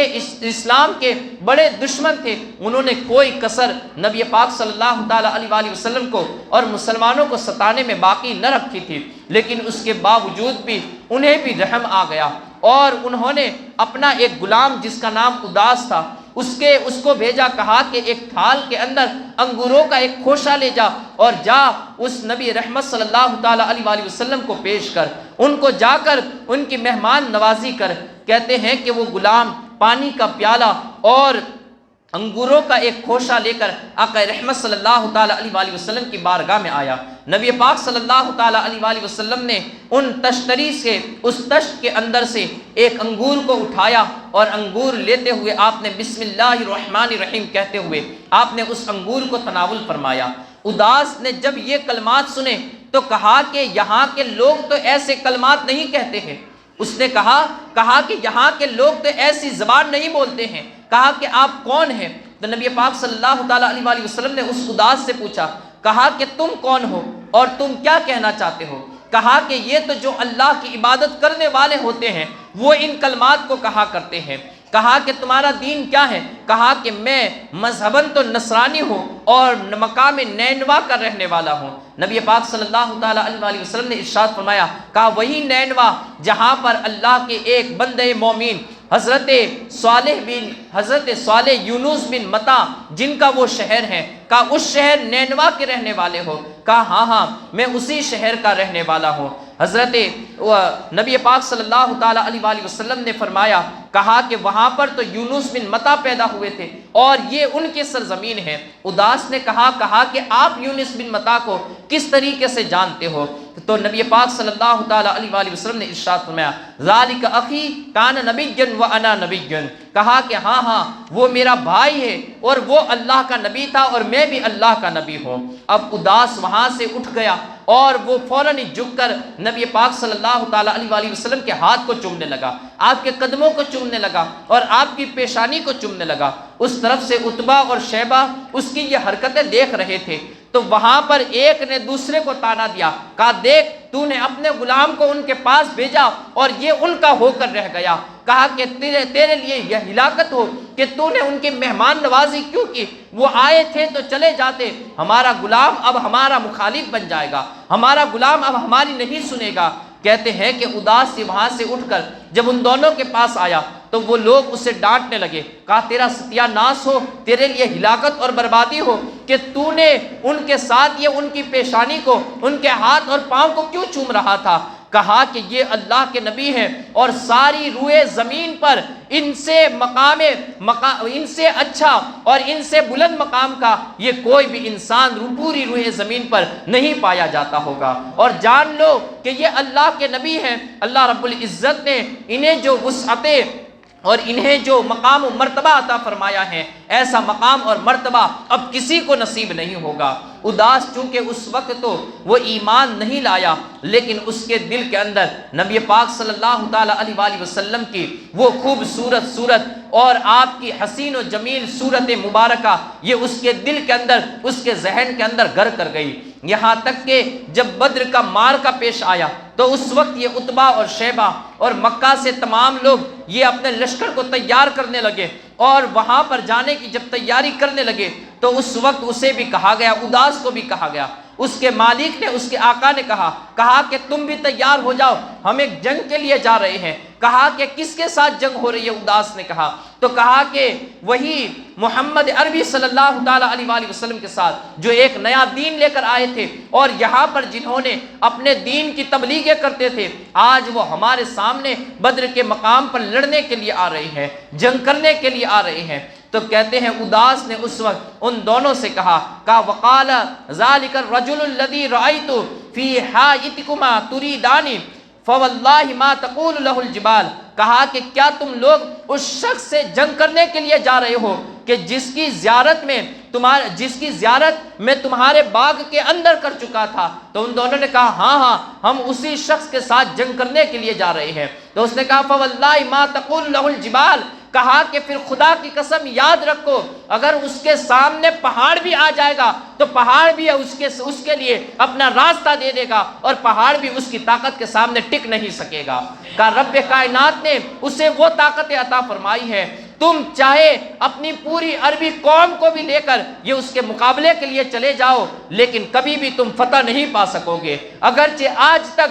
اسلام کے بڑے دشمن تھے۔ انہوں نے کوئی کسر نبی پاک صلی اللہ تعالیٰ علیہ وسلم کو اور مسلمانوں کو ستانے میں باقی نہ رکھی تھی، لیکن اس کے باوجود بھی انہیں بھی رحم آ گیا اور انہوں نے اپنا ایک غلام جس کا نام اداس تھا اس کو بھیجا، کہا کہ ایک تھال کے اندر انگوروں کا ایک کھوشا لے جا اور جا اس نبی رحمت صلی اللہ تعالیٰ علیہ وسلم کو پیش کر، ان کو جا کر ان کی مہمان نوازی کر۔ کہتے ہیں کہ وہ غلام پانی کا پیالہ اور انگوروں کا ایک کھوشا لے کر آقا رحمت صلی اللہ تعالیٰ علیہ وسلم کی بارگاہ میں آیا۔ نبی پاک صلی اللہ تعالیٰ علیہ وسلم نے ان تشتری سے اس تشت کے اندر سے ایک انگور کو اٹھایا اور انگور لیتے ہوئے آپ نے بسم اللہ الرحمن الرحیم کہتے ہوئے آپ نے اس انگور کو تناول فرمایا۔ اداس نے جب یہ کلمات سنے تو کہا کہ یہاں کے لوگ تو ایسے کلمات نہیں کہتے ہیں۔ اس نے کہا کہ یہاں کے لوگ تو ایسی زبان نہیں بولتے ہیں۔ کہا کہ آپ کون ہیں؟ تو نبی پاک صلی اللہ تعالیٰ علیہ وسلم نے اس اداس سے پوچھا، کہا کہ تم کون ہو اور تم کیا کہنا چاہتے ہو؟ کہا کہ یہ تو جو اللہ کی عبادت کرنے والے ہوتے ہیں وہ ان کلمات کو کہا کرتے ہیں۔ کہا کہ تمہارا دین کیا ہے؟ کہا کہ میں مذہباً تو نصرانی ہوں اور مقام نینوا کا رہنے والا ہوں۔ نبی پاک صلی اللہ تعالیٰ علیہ وسلم نے ارشاد فرمایا، کہا وہی نینوا جہاں پر اللہ کے ایک بندے مومن حضرت صالح یونس بن متا جن کا وہ شہر ہے، کہا اس شہر نینوا کے رہنے والے ہو؟ کہا ہاں میں اسی شہر کا رہنے والا ہوں۔ حضرت نبی پاک صلی اللہ تعالیٰ علیہ وآلہ وسلم نے فرمایا، کہا کہ وہاں پر تو یونس بن متی پیدا ہوئے تھے اور یہ ان کی سرزمین ہے۔ اداس نے کہا کہ آپ یونس بن متی کو کس طریقے سے جانتے ہو؟ تو نبی پاک صلی اللہ تعالیٰ علیہ وآلہ وسلم نے ارشاد فرمایا، ذالک اخی کان نبی وانا نبی، کہا کہ ہاں وہ میرا بھائی ہے اور وہ اللہ کا نبی تھا اور میں بھی اللہ کا نبی ہوں۔ اب اداس وہاں سے اٹھ گیا اور وہ فوراً ہی جھک کر نبی پاک صلی اللہ تعالیٰ علیہ وآلہ وسلم کے ہاتھ کو چومنے لگا، آپ کے قدموں کو چومنے لگا اور آپ کی پیشانی کو چومنے لگا۔ اس طرف سے عتبہ اور شیبہ اس کی یہ حرکتیں دیکھ رہے تھے، تو وہاں پر ایک نے دوسرے کو تانا دیا، کہا دیکھ تو نے اپنے غلام کو ان کے پاس بھیجا اور یہ ان کا ہو کر رہ گیا، کہا کہ تیرے لیے یہ ہلاکت ہو کہ تو نے ان کی مہمان نوازی کیوں کی؟ وہ آئے تھے تو چلے جاتے، ہمارا غلام اب ہمارا مخالف بن جائے گا، ہمارا غلام اب ہماری نہیں سنے گا۔ کہتے ہیں کہ اداس سے وہاں سے اٹھ کر جب ان دونوں کے پاس آیا تو وہ لوگ اسے ڈانٹنے لگے، کہا تیرا ستیہ ناس ہو، تیرے لیے ہلاکت اور بربادی ہو کہ تو نے ان کے ساتھ یہ ان کی پیشانی کو، ان کے ہاتھ اور پاؤں کو کیوں چوم رہا تھا؟ کہا کہ یہ اللہ کے نبی ہیں اور ساری روئے زمین پر ان سے اچھا اور ان سے بلند مقام کا یہ کوئی بھی انسان پوری روئے زمین پر نہیں پایا جاتا ہوگا، اور جان لو کہ یہ اللہ کے نبی ہیں۔ اللہ رب العزت نے انہیں جو وسعتیں اور انہیں جو مقام و مرتبہ عطا فرمایا ہے، ایسا مقام اور مرتبہ اب کسی کو نصیب نہیں ہوگا۔ اداس چونکہ اس وقت تو وہ ایمان نہیں لایا، لیکن اس کے دل کے اندر نبی پاک صلی اللہ تعالیٰ علیہ وآلہ وسلم کی وہ خوبصورت صورت اور آپ کی حسین و جمیل صورت مبارکہ یہ اس کے دل کے اندر، اس کے ذہن کے اندر گھر کر گئی، یہاں تک کہ جب بدر کا معرکہ پیش آیا تو اس وقت یہ عتبہ اور شیبہ اور مکہ سے تمام لوگ یہ اپنے لشکر کو تیار کرنے لگے، اور وہاں پر جانے کی جب تیاری کرنے لگے تو اس وقت اسے بھی کہا گیا، اداس کو بھی کہا گیا، اس کے مالک نے، اس کے آقا نے کہا کہ تم بھی تیار ہو جاؤ، ہم ایک جنگ کے لیے جا رہے ہیں۔ کہا کہ کس کے ساتھ جنگ ہو رہی ہے؟ اداس نے کہا تو کہا کہ وہی محمد عربی صلی اللہ تعالیٰ علیہ وآلہ وسلم کے ساتھ جو ایک نیا دین لے کر آئے تھے اور یہاں پر جنہوں نے اپنے دین کی تبلیغیں کرتے تھے، آج وہ ہمارے سامنے بدر کے مقام پر لڑنے کے لیے آ رہے ہیں، جنگ کرنے کے لیے آ رہے ہیں۔ تو کہتے ہیں اداس نے اس وقت ان دونوں سے کہا وقال ذلك الرجل الذي رأيت في حائطكما تريدان فوالله ما تقول له الجبال، کہا کہ کیا تم لوگ اس شخص سے جنگ کرنے کے لیے جا رہے ہو کہ جس کی زیارت میں تمہارے باغ کے اندر کر چکا تھا؟ تو ان دونوں نے کہا ہاں ہم اسی شخص کے ساتھ جنگ کرنے کے لیے جا رہے ہیں۔ تو اس نے کہا فوالله ما تقول له الجبال، کہا کہ پھر خدا کی قسم یاد رکھو اگر اس کے سامنے پہاڑ بھی آ جائے گا تو پہاڑ بھی اس کے لیے اپنا راستہ دے دے گا اور پہاڑ بھی اس کی طاقت کے سامنے ٹک نہیں سکے گا۔ کہا رب کائنات نے اسے وہ طاقت عطا فرمائی ہے، تم چاہے اپنی پوری عربی قوم کو بھی لے کر یہ اس کے مقابلے کے لیے چلے جاؤ لیکن کبھی بھی تم فتح نہیں پا سکو گے۔ اگرچہ آج تک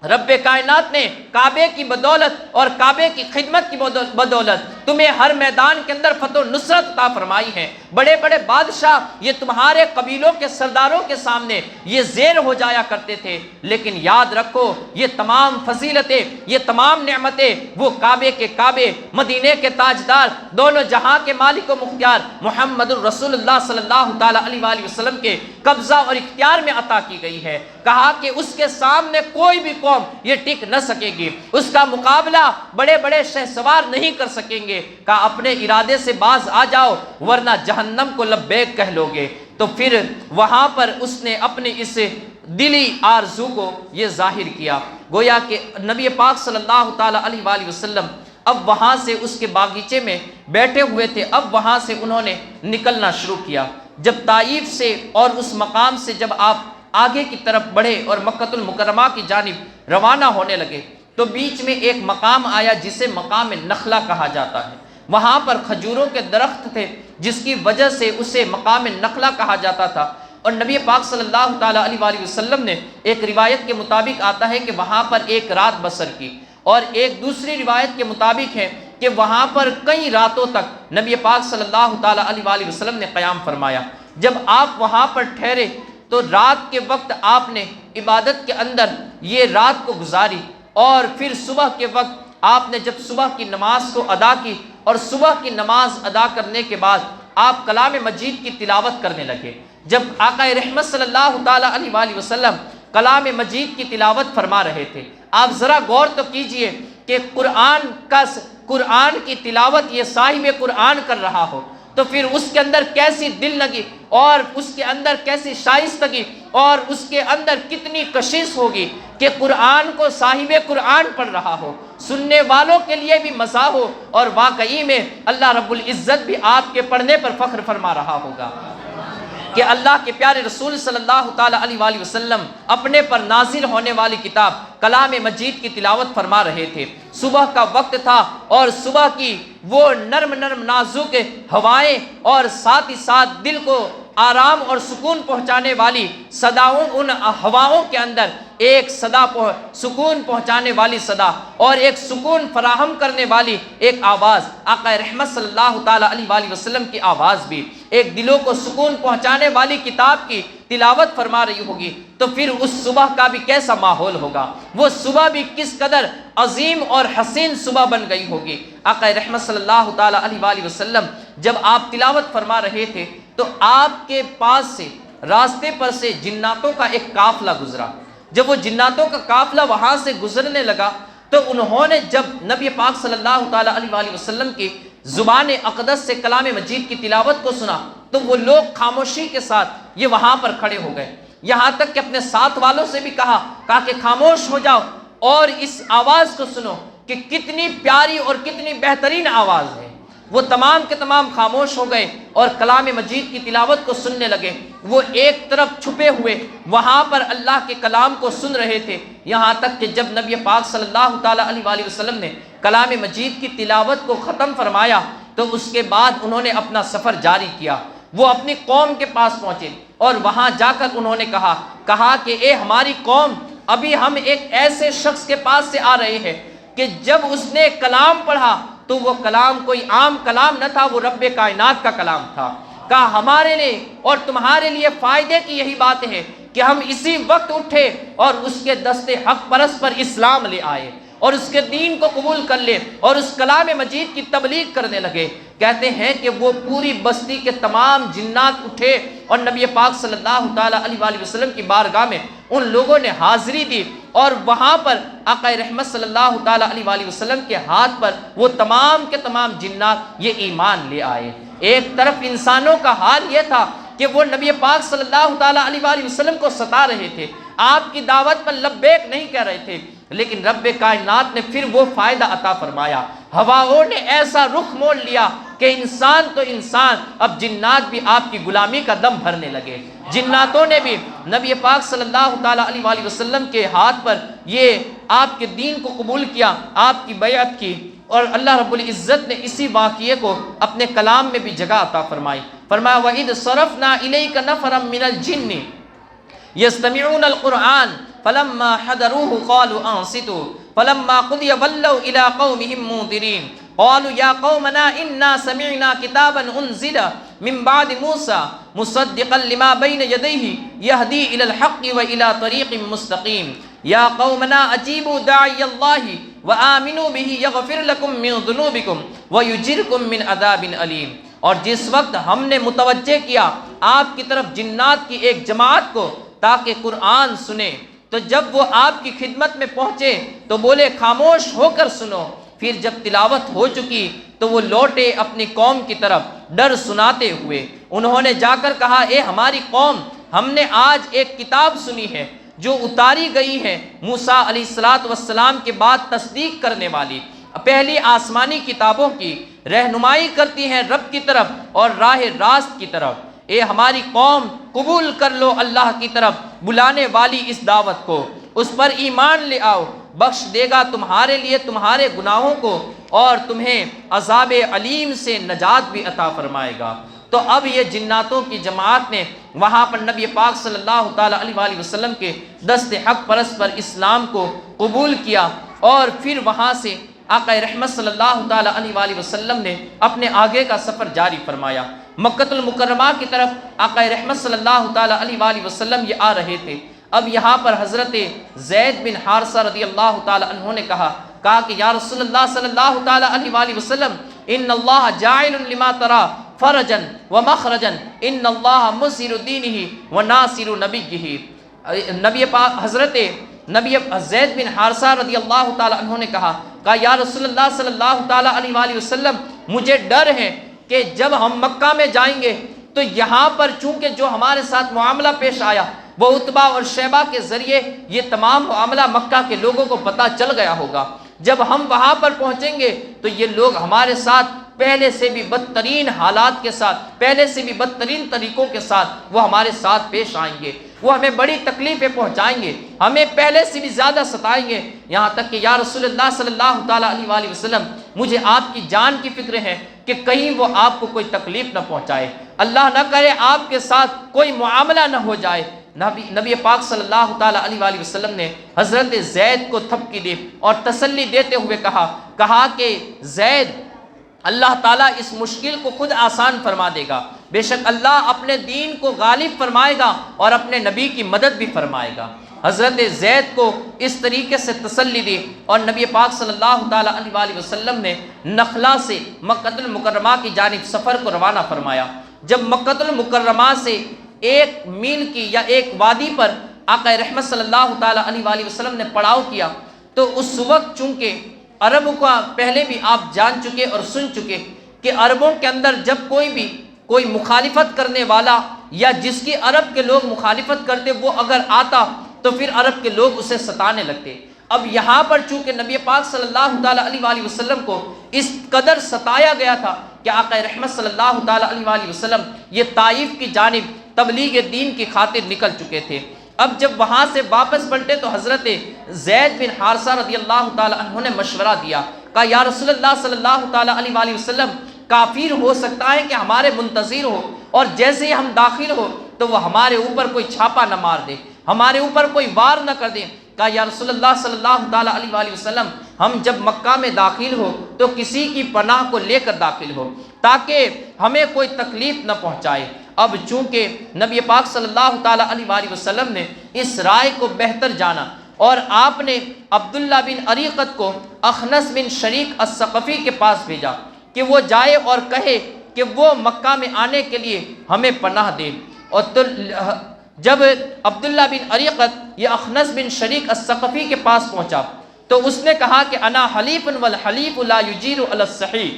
رب کائنات نے کعبے کی بدولت اور کعبے کی خدمت کی بدولت تمہیں ہر میدان کے اندر فتح و نصرت عطا فرمائی ہے، بڑے بڑے بادشاہ یہ تمہارے قبیلوں کے سرداروں کے سامنے یہ زیر ہو جایا کرتے تھے، لیکن یاد رکھو یہ تمام فضیلتیں، یہ تمام نعمتیں وہ کعبے کے کعبے، مدینے کے تاجدار، دونوں جہاں کے مالک و مختار محمد الرسول اللہ صلی اللہ تعالیٰ علیہ وآلہ وسلم کے قبضہ اور اختیار میں عطا کی گئی ہے۔ کہا کہ اس کے سامنے کوئی بھی قوم یہ ٹک نہ سکے گی، اس کا مقابلہ بڑے بڑے شہسوار نہیں کر سکیں گے۔ کہا اپنے ارادے سے باز آ جاؤ ورنہ جہنم کو لبیک کہہ لو گے۔ تو پھر وہاں پر اس نے اپنی اس دلی آرزو کو یہ ظاہر کیا، گویا کہ نبی پاک صلی اللہ تعالیٰ علیہ وآلہ وسلم اب وہاں سے اس کے باغیچے میں بیٹھے ہوئے تھے، اب وہاں سے انہوں نے نکلنا شروع کیا۔ جب طائف سے اور اس مقام سے جب آپ آگے کی طرف بڑھے اور مکہ المکرمہ کی جانب روانہ ہونے لگے تو بیچ میں ایک مقام آیا جسے مقام نخلہ کہا جاتا ہے۔ وہاں پر کھجوروں کے درخت تھے جس کی وجہ سے اسے مقام نخلہ کہا جاتا تھا، اور نبی پاک صلی اللہ تعالیٰ علیہ وآلہ وسلم نے ایک روایت کے مطابق آتا ہے کہ وہاں پر ایک رات بسر کی، اور ایک دوسری روایت کے مطابق ہے کہ وہاں پر کئی راتوں تک نبی پاک صلی اللہ تعالیٰ علیہ وآلہ وسلم نے قیام فرمایا۔ جب آپ وہاں پر ٹھہرے تو رات کے وقت آپ نے عبادت کے اندر یہ رات کو گزاری، اور پھر صبح کے وقت آپ نے جب صبح کی نماز کو ادا کی، اور صبح کی نماز ادا کرنے کے بعد آپ کلام مجید کی تلاوت کرنے لگے۔ جب آقا رحمت صلی اللہ تعالیٰ علیہ وآلہ وسلم کلام مجید کی تلاوت فرما رہے تھے، آپ ذرا غور تو کیجئے کہ قرآن کی تلاوت یہ صاحب قرآن کر رہا ہو تو پھر اس کے اندر کیسی دل لگی، اور اس کے اندر کیسی شائستگی، اور اس کے اندر کتنی کشش ہوگی کہ قرآن کو صاحب قرآن پڑھ رہا ہو، سننے والوں کے لیے بھی مزہ ہو، اور واقعی میں اللہ رب العزت بھی آپ کے پڑھنے پر فخر فرما رہا ہوگا کہ اللہ کے پیارے رسول صلی اللہ تعالیٰ علیہ وآلہ وسلم اپنے پر نازل ہونے والی کتاب کلام مجید کی تلاوت فرما رہے تھے۔ صبح کا وقت تھا، اور صبح کی وہ نرم نرم نازک ہوائیں اور ساتھ ہی ساتھ دل کو آرام اور سکون پہنچانے والی صداؤں، ان ہواؤں کے اندر ایک صدا سکون پہنچانے والی صدا اور ایک سکون فراہم کرنے والی ایک آواز، آقا رحمت صلی اللہ تعالیٰ علیہ وآلہ وسلم کی آواز بھی ایک دلوں کو سکون پہنچانے والی کتاب کی تلاوت فرما رہی ہوگی، تو پھر اس صبح کا بھی کیسا ماحول ہوگا، وہ صبح بھی کس قدر عظیم اور حسین صبح بن گئی ہوگی۔ آقا رحمت صلی اللہ تعالیٰ علیہ وآلہ وسلم جب آپ تلاوت فرما رہے تھے تو آپ کے پاس سے راستے پر سے جناتوں کا ایک قافلہ گزرا۔ جب وہ جناتوں کا قافلہ وہاں سے گزرنے لگا تو انہوں نے جب نبی پاک صلی اللہ تعالیٰ علیہ وآلہ وسلم کی زبان اقدس سے کلام مجید کی تلاوت کو سنا تو وہ لوگ خاموشی کے ساتھ یہ وہاں پر کھڑے ہو گئے، یہاں تک کہ اپنے ساتھ والوں سے بھی کہا کہ خاموش ہو جاؤ اور اس آواز کو سنو کہ کتنی پیاری اور کتنی بہترین آواز ہے۔ وہ تمام کے تمام خاموش ہو گئے اور کلام مجید کی تلاوت کو سننے لگے۔ وہ ایک طرف چھپے ہوئے وہاں پر اللہ کے کلام کو سن رہے تھے، یہاں تک کہ جب نبی پاک صلی اللہ تعالیٰ علیہ وآلہ وسلم نے کلام مجید کی تلاوت کو ختم فرمایا تو اس کے بعد انہوں نے اپنا سفر جاری کیا۔ وہ اپنی قوم کے پاس پہنچے اور وہاں جا کر انہوں نے کہا کہ اے ہماری قوم، ابھی ہم ایک ایسے شخص کے پاس سے آ رہے ہیں کہ جب اس نے کلام پڑھا تو وہ کلام کوئی عام کلام نہ تھا، وہ رب کائنات کا کلام تھا۔ کہا ہمارے لیے اور تمہارے لیے فائدے کی یہی بات ہے کہ ہم اسی وقت اٹھے اور اس کے دست حق پرست پر اسلام لے آئے اور اس کے دین کو قبول کر لے اور اس کلام مجید کی تبلیغ کرنے لگے۔ کہتے ہیں کہ وہ پوری بستی کے تمام جنات اٹھے اور نبی پاک صلی اللہ تعالیٰ علیہ وآلہ وسلم کی بارگاہ میں ان لوگوں نے حاضری دی، اور وہاں پر آقا رحمت صلی اللہ تعالیٰ علیہ وآلہ وسلم کے ہاتھ پر وہ تمام کے تمام جنات یہ ایمان لے آئے۔ ایک طرف انسانوں کا حال یہ تھا کہ وہ نبی پاک صلی اللہ تعالیٰ علیہ وآلہ وسلم کو ستا رہے تھے، آپ کی دعوت پر لبیک نہیں کہہ رہے تھے، لیکن رب کائنات نے پھر وہ فائدہ عطا فرمایا۔ ہواؤں نے ایسا رخ موڑ لیا کہ انسان تو انسان، اب جنات بھی آپ کی غلامی کا دم بھرنے لگے۔ جناتوں نے بھی نبی پاک صلی اللہ تعالیٰ علیہ وآلہ وسلم کے ہاتھ پر یہ آپ کے دین کو قبول کیا، آپ کی بیعت کی، اور اللہ رب العزت نے اسی واقعے کو اپنے کلام میں بھی جگہ عطا فرمائی۔ فرمایا وَإِذْ صَرَفْنَا إِلَيْكَ نَفَرًا مِّنَ الْجِنِّ يَسْتَمِعُونَ الْقُرْآنَ فَلَمَّا حَضَرُوهُ قَالُوا أَنصِتُوا فَلَمَّا قُضِيَ وَلَّوْا إِلَىٰ قَوْمِهِمْ مُنذِرِينَ قَالُوا يَا قَوْمَنَا إِنَّا سَمِعْنَا كِتَابًا أُنزِلَ مِن بَعْدِ مُوسَىٰ مُصَدِّقًا لِمَا بَيْنَ يَدَيْهِ يَهْدِي إِلَى الْحَقِّ وَإِلَىٰ طَرِيقٍ مُّسْتَقِيمٍ يَا قَوْمَنَا أَجِيبُوا دَاعِيَ اللَّهِ وَآمِنُوا بِهِ يَغْفِرْ لَكُم مِّن ذُنُوبِكُمْ وَيُجِرْكُم مِّنْ عَذَابٍ أَلِيمٍ۔ اور جس وقت ہم نے متوجہ کیا آپ کی طرف جنات کی ایک جماعت کو تاکہ قرآن سنے، تو جب وہ آپ کی خدمت میں پہنچے تو بولے خاموش ہو کر سنو۔ پھر جب تلاوت ہو چکی تو وہ لوٹے اپنی قوم کی طرف ڈر سناتے ہوئے۔ انہوں نے جا کر کہا اے ہماری قوم، ہم نے آج ایک کتاب سنی ہے جو اتاری گئی ہے موسیٰ علیہ السلام کے بعد تصدیق کرنے والی، پہلی آسمانی کتابوں کی رہنمائی کرتی ہیں رب کی طرف اور راہ راست کی طرف۔ اے ہماری قوم، قبول کر لو اللہ کی طرف بلانے والی اس دعوت کو، اس پر ایمان لے آؤ، بخش دے گا تمہارے لیے تمہارے گناہوں کو اور تمہیں عذاب علیم سے نجات بھی عطا فرمائے گا۔ تو اب یہ جناتوں کی جماعت نے وہاں پر نبی پاک صلی اللہ تعالیٰ علیہ وآلہ وسلم کے دست حق پرست پر اسلام کو قبول کیا، اور پھر وہاں سے آقا رحمت صلی اللہ تعالیٰ علیہ وآلہ وسلم نے اپنے آگے کا سفر جاری فرمایا۔ مکۃ المکرمہ کی طرف آقا رحمت صلی اللہ تعالیٰ علیہ وآلہ وسلم یہ آ رہے تھے۔ اب یہاں پر حضرت زید بن حارثہ رضی اللہ تعالیٰ عنہ نے کہا کہ یا رسول اللہ صلی اللہ تعالیٰ علیہ وآلہ وسلم ان اللہ جاعل لما ترى فرجا ومخرجا ان اللہ مظہر دینہ وناصر نبیہ۔ نبی پاک حضرت زید بن حارثہ رضی اللہ تعالیٰ عنہ نے کہا یا رسول اللہ صلی اللہ تعالیٰ علیہ وآلہ وسلم مجھے ڈر ہے کہ جب ہم مکہ میں جائیں گے تو یہاں پر چونکہ جو ہمارے ساتھ معاملہ پیش آیا وہ عتبہ اور شیبہ کے ذریعے یہ تمام معاملہ مکہ کے لوگوں کو پتہ چل گیا ہوگا۔ جب ہم وہاں پر پہنچیں گے تو یہ لوگ ہمارے ساتھ پہلے سے بھی بدترین حالات کے ساتھ، پہلے سے بھی بدترین طریقوں کے ساتھ وہ ہمارے ساتھ پیش آئیں گے، وہ ہمیں بڑی تکلیفیں پہنچائیں گے، ہمیں پہلے سے بھی زیادہ ستائیں گے، یہاں تک کہ یا رسول اللہ صلی اللہ تعالیٰ علیہ وآلہ وسلم مجھے آپ کی جان کی فکر ہے کہ کہیں وہ آپ کو کوئی تکلیف نہ پہنچائے، اللہ نہ کرے آپ کے ساتھ کوئی معاملہ نہ ہو جائے۔ نبی پاک صلی اللہ تعالیٰ علیہ وآلہ وسلم نے حضرت زید کو تھپکی دی اور تسلی دیتے ہوئے کہا کہ زید اللہ تعالیٰ اس مشکل کو خود آسان فرما دے گا، بے شک اللہ اپنے دین کو غالب فرمائے گا اور اپنے نبی کی مدد بھی فرمائے گا۔ حضرت زید کو اس طریقے سے تسلی دی اور نبی پاک صلی اللہ تعالیٰ علیہ وآلہ وسلم نے نخلا سے مکۃ المکرمہ کی جانب سفر کو روانہ فرمایا۔ جب مکۃ المکرمہ سے 1 میل کی یا 1 وادی پر آقا رحمت صلی اللہ تعالیٰ علیہ وآلہ وسلم نے پڑاؤ کیا تو اس وقت چونکہ عربوں کا پہلے بھی آپ جان چکے اور سن چکے کہ عربوں کے اندر جب کوئی مخالفت کرنے والا یا جس کی عرب کے لوگ مخالفت کرتے وہ اگر آتا تو پھر عرب کے لوگ اسے ستانے لگتے۔ اب یہاں پر چونکہ نبی پاک صلی اللہ تعالیٰ علیہ وآلہ وسلم کو اس قدر ستایا گیا تھا کہ آقا رحمت صلی اللہ تعالیٰ علیہ وآلہ وسلم یہ طائف کی جانب تبلیغ دین کی خاطر نکل چکے تھے۔ اب جب وہاں سے واپس پلٹے تو حضرت زید بن حارثہ رضی اللہ تعالیٰ عنہ نے مشورہ دیا یا رسول اللہ صلی اللہ تعالیٰ علیہ وآلہ وسلم کافر ہو سکتا ہے کہ ہمارے منتظر ہو اور جیسے ہی ہم داخل ہو تو وہ ہمارے اوپر کوئی چھاپا نہ مار دے، ہمارے اوپر کوئی وار نہ کر دے۔ یا رسول اللہ صلی اللہ تعالیٰ علیہ وآلہ وسلم ہم جب مکہ میں داخل ہو تو کسی کی پناہ کو لے کر داخل ہو تاکہ ہمیں کوئی تکلیف نہ پہنچائے۔ اب چونکہ نبی پاک صلی اللہ تعالیٰ علیہ وآلہ وسلم نے اس رائے کو بہتر جانا اور آپ نے عبداللہ بن عریقت کو اخنس بن شریک الثقفی کے پاس بھیجا کہ وہ جائے اور کہے کہ وہ مکہ میں آنے کے لیے ہمیں پناہ دے۔ اور جب عبداللہ بن عریقت یہ اخنس بن شریک الثقفی کے پاس پہنچا تو اس نے کہا کہ انا حلیف والحلیف لا یجیر علی الصحیح،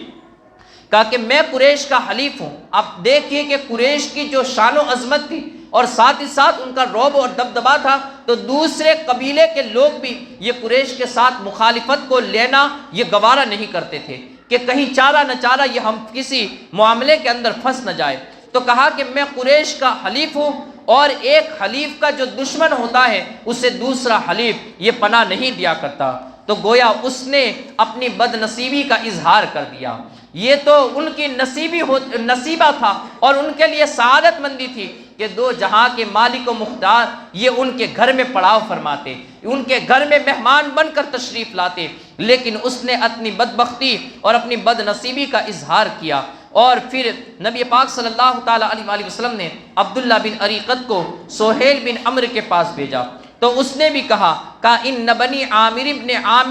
کہا کہ میں قریش کا حلیف ہوں۔ آپ دیکھیے کہ قریش کی جو شان و عظمت تھی اور ساتھ ہی ساتھ ان کا رعب اور دبدبا تھا تو دوسرے قبیلے کے لوگ بھی یہ قریش کے ساتھ مخالفت کو لینا یہ گوارا نہیں کرتے تھے کہ کہیں چارہ نہ چارہ یہ ہم کسی معاملے کے اندر پھنس نہ جائے۔ تو کہا کہ میں قریش کا حلیف ہوں اور ایک حلیف کا جو دشمن ہوتا ہے اسے دوسرا حلیف یہ پناہ نہیں دیا کرتا۔ تو گویا اس نے اپنی بد نصیبی کا اظہار کر دیا۔ یہ تو ان کی نصیبہ تھا اور ان کے لیے سعادت مندی تھی کہ 2 جہاں کے مالک و مختار یہ ان کے گھر میں پڑاؤ فرماتے، ان کے گھر میں مہمان بن کر تشریف لاتے، لیکن اس نے اپنی بدبختی اور اپنی بد نصیبی کا اظہار کیا۔ اور پھر نبی پاک صلی اللہ تعالیٰ علیہ وآلہ وسلم نے عبداللہ بن عریقت کو سہیل بن عمرو کے پاس بھیجا تو اس نے بھی کہا ان بنی عامر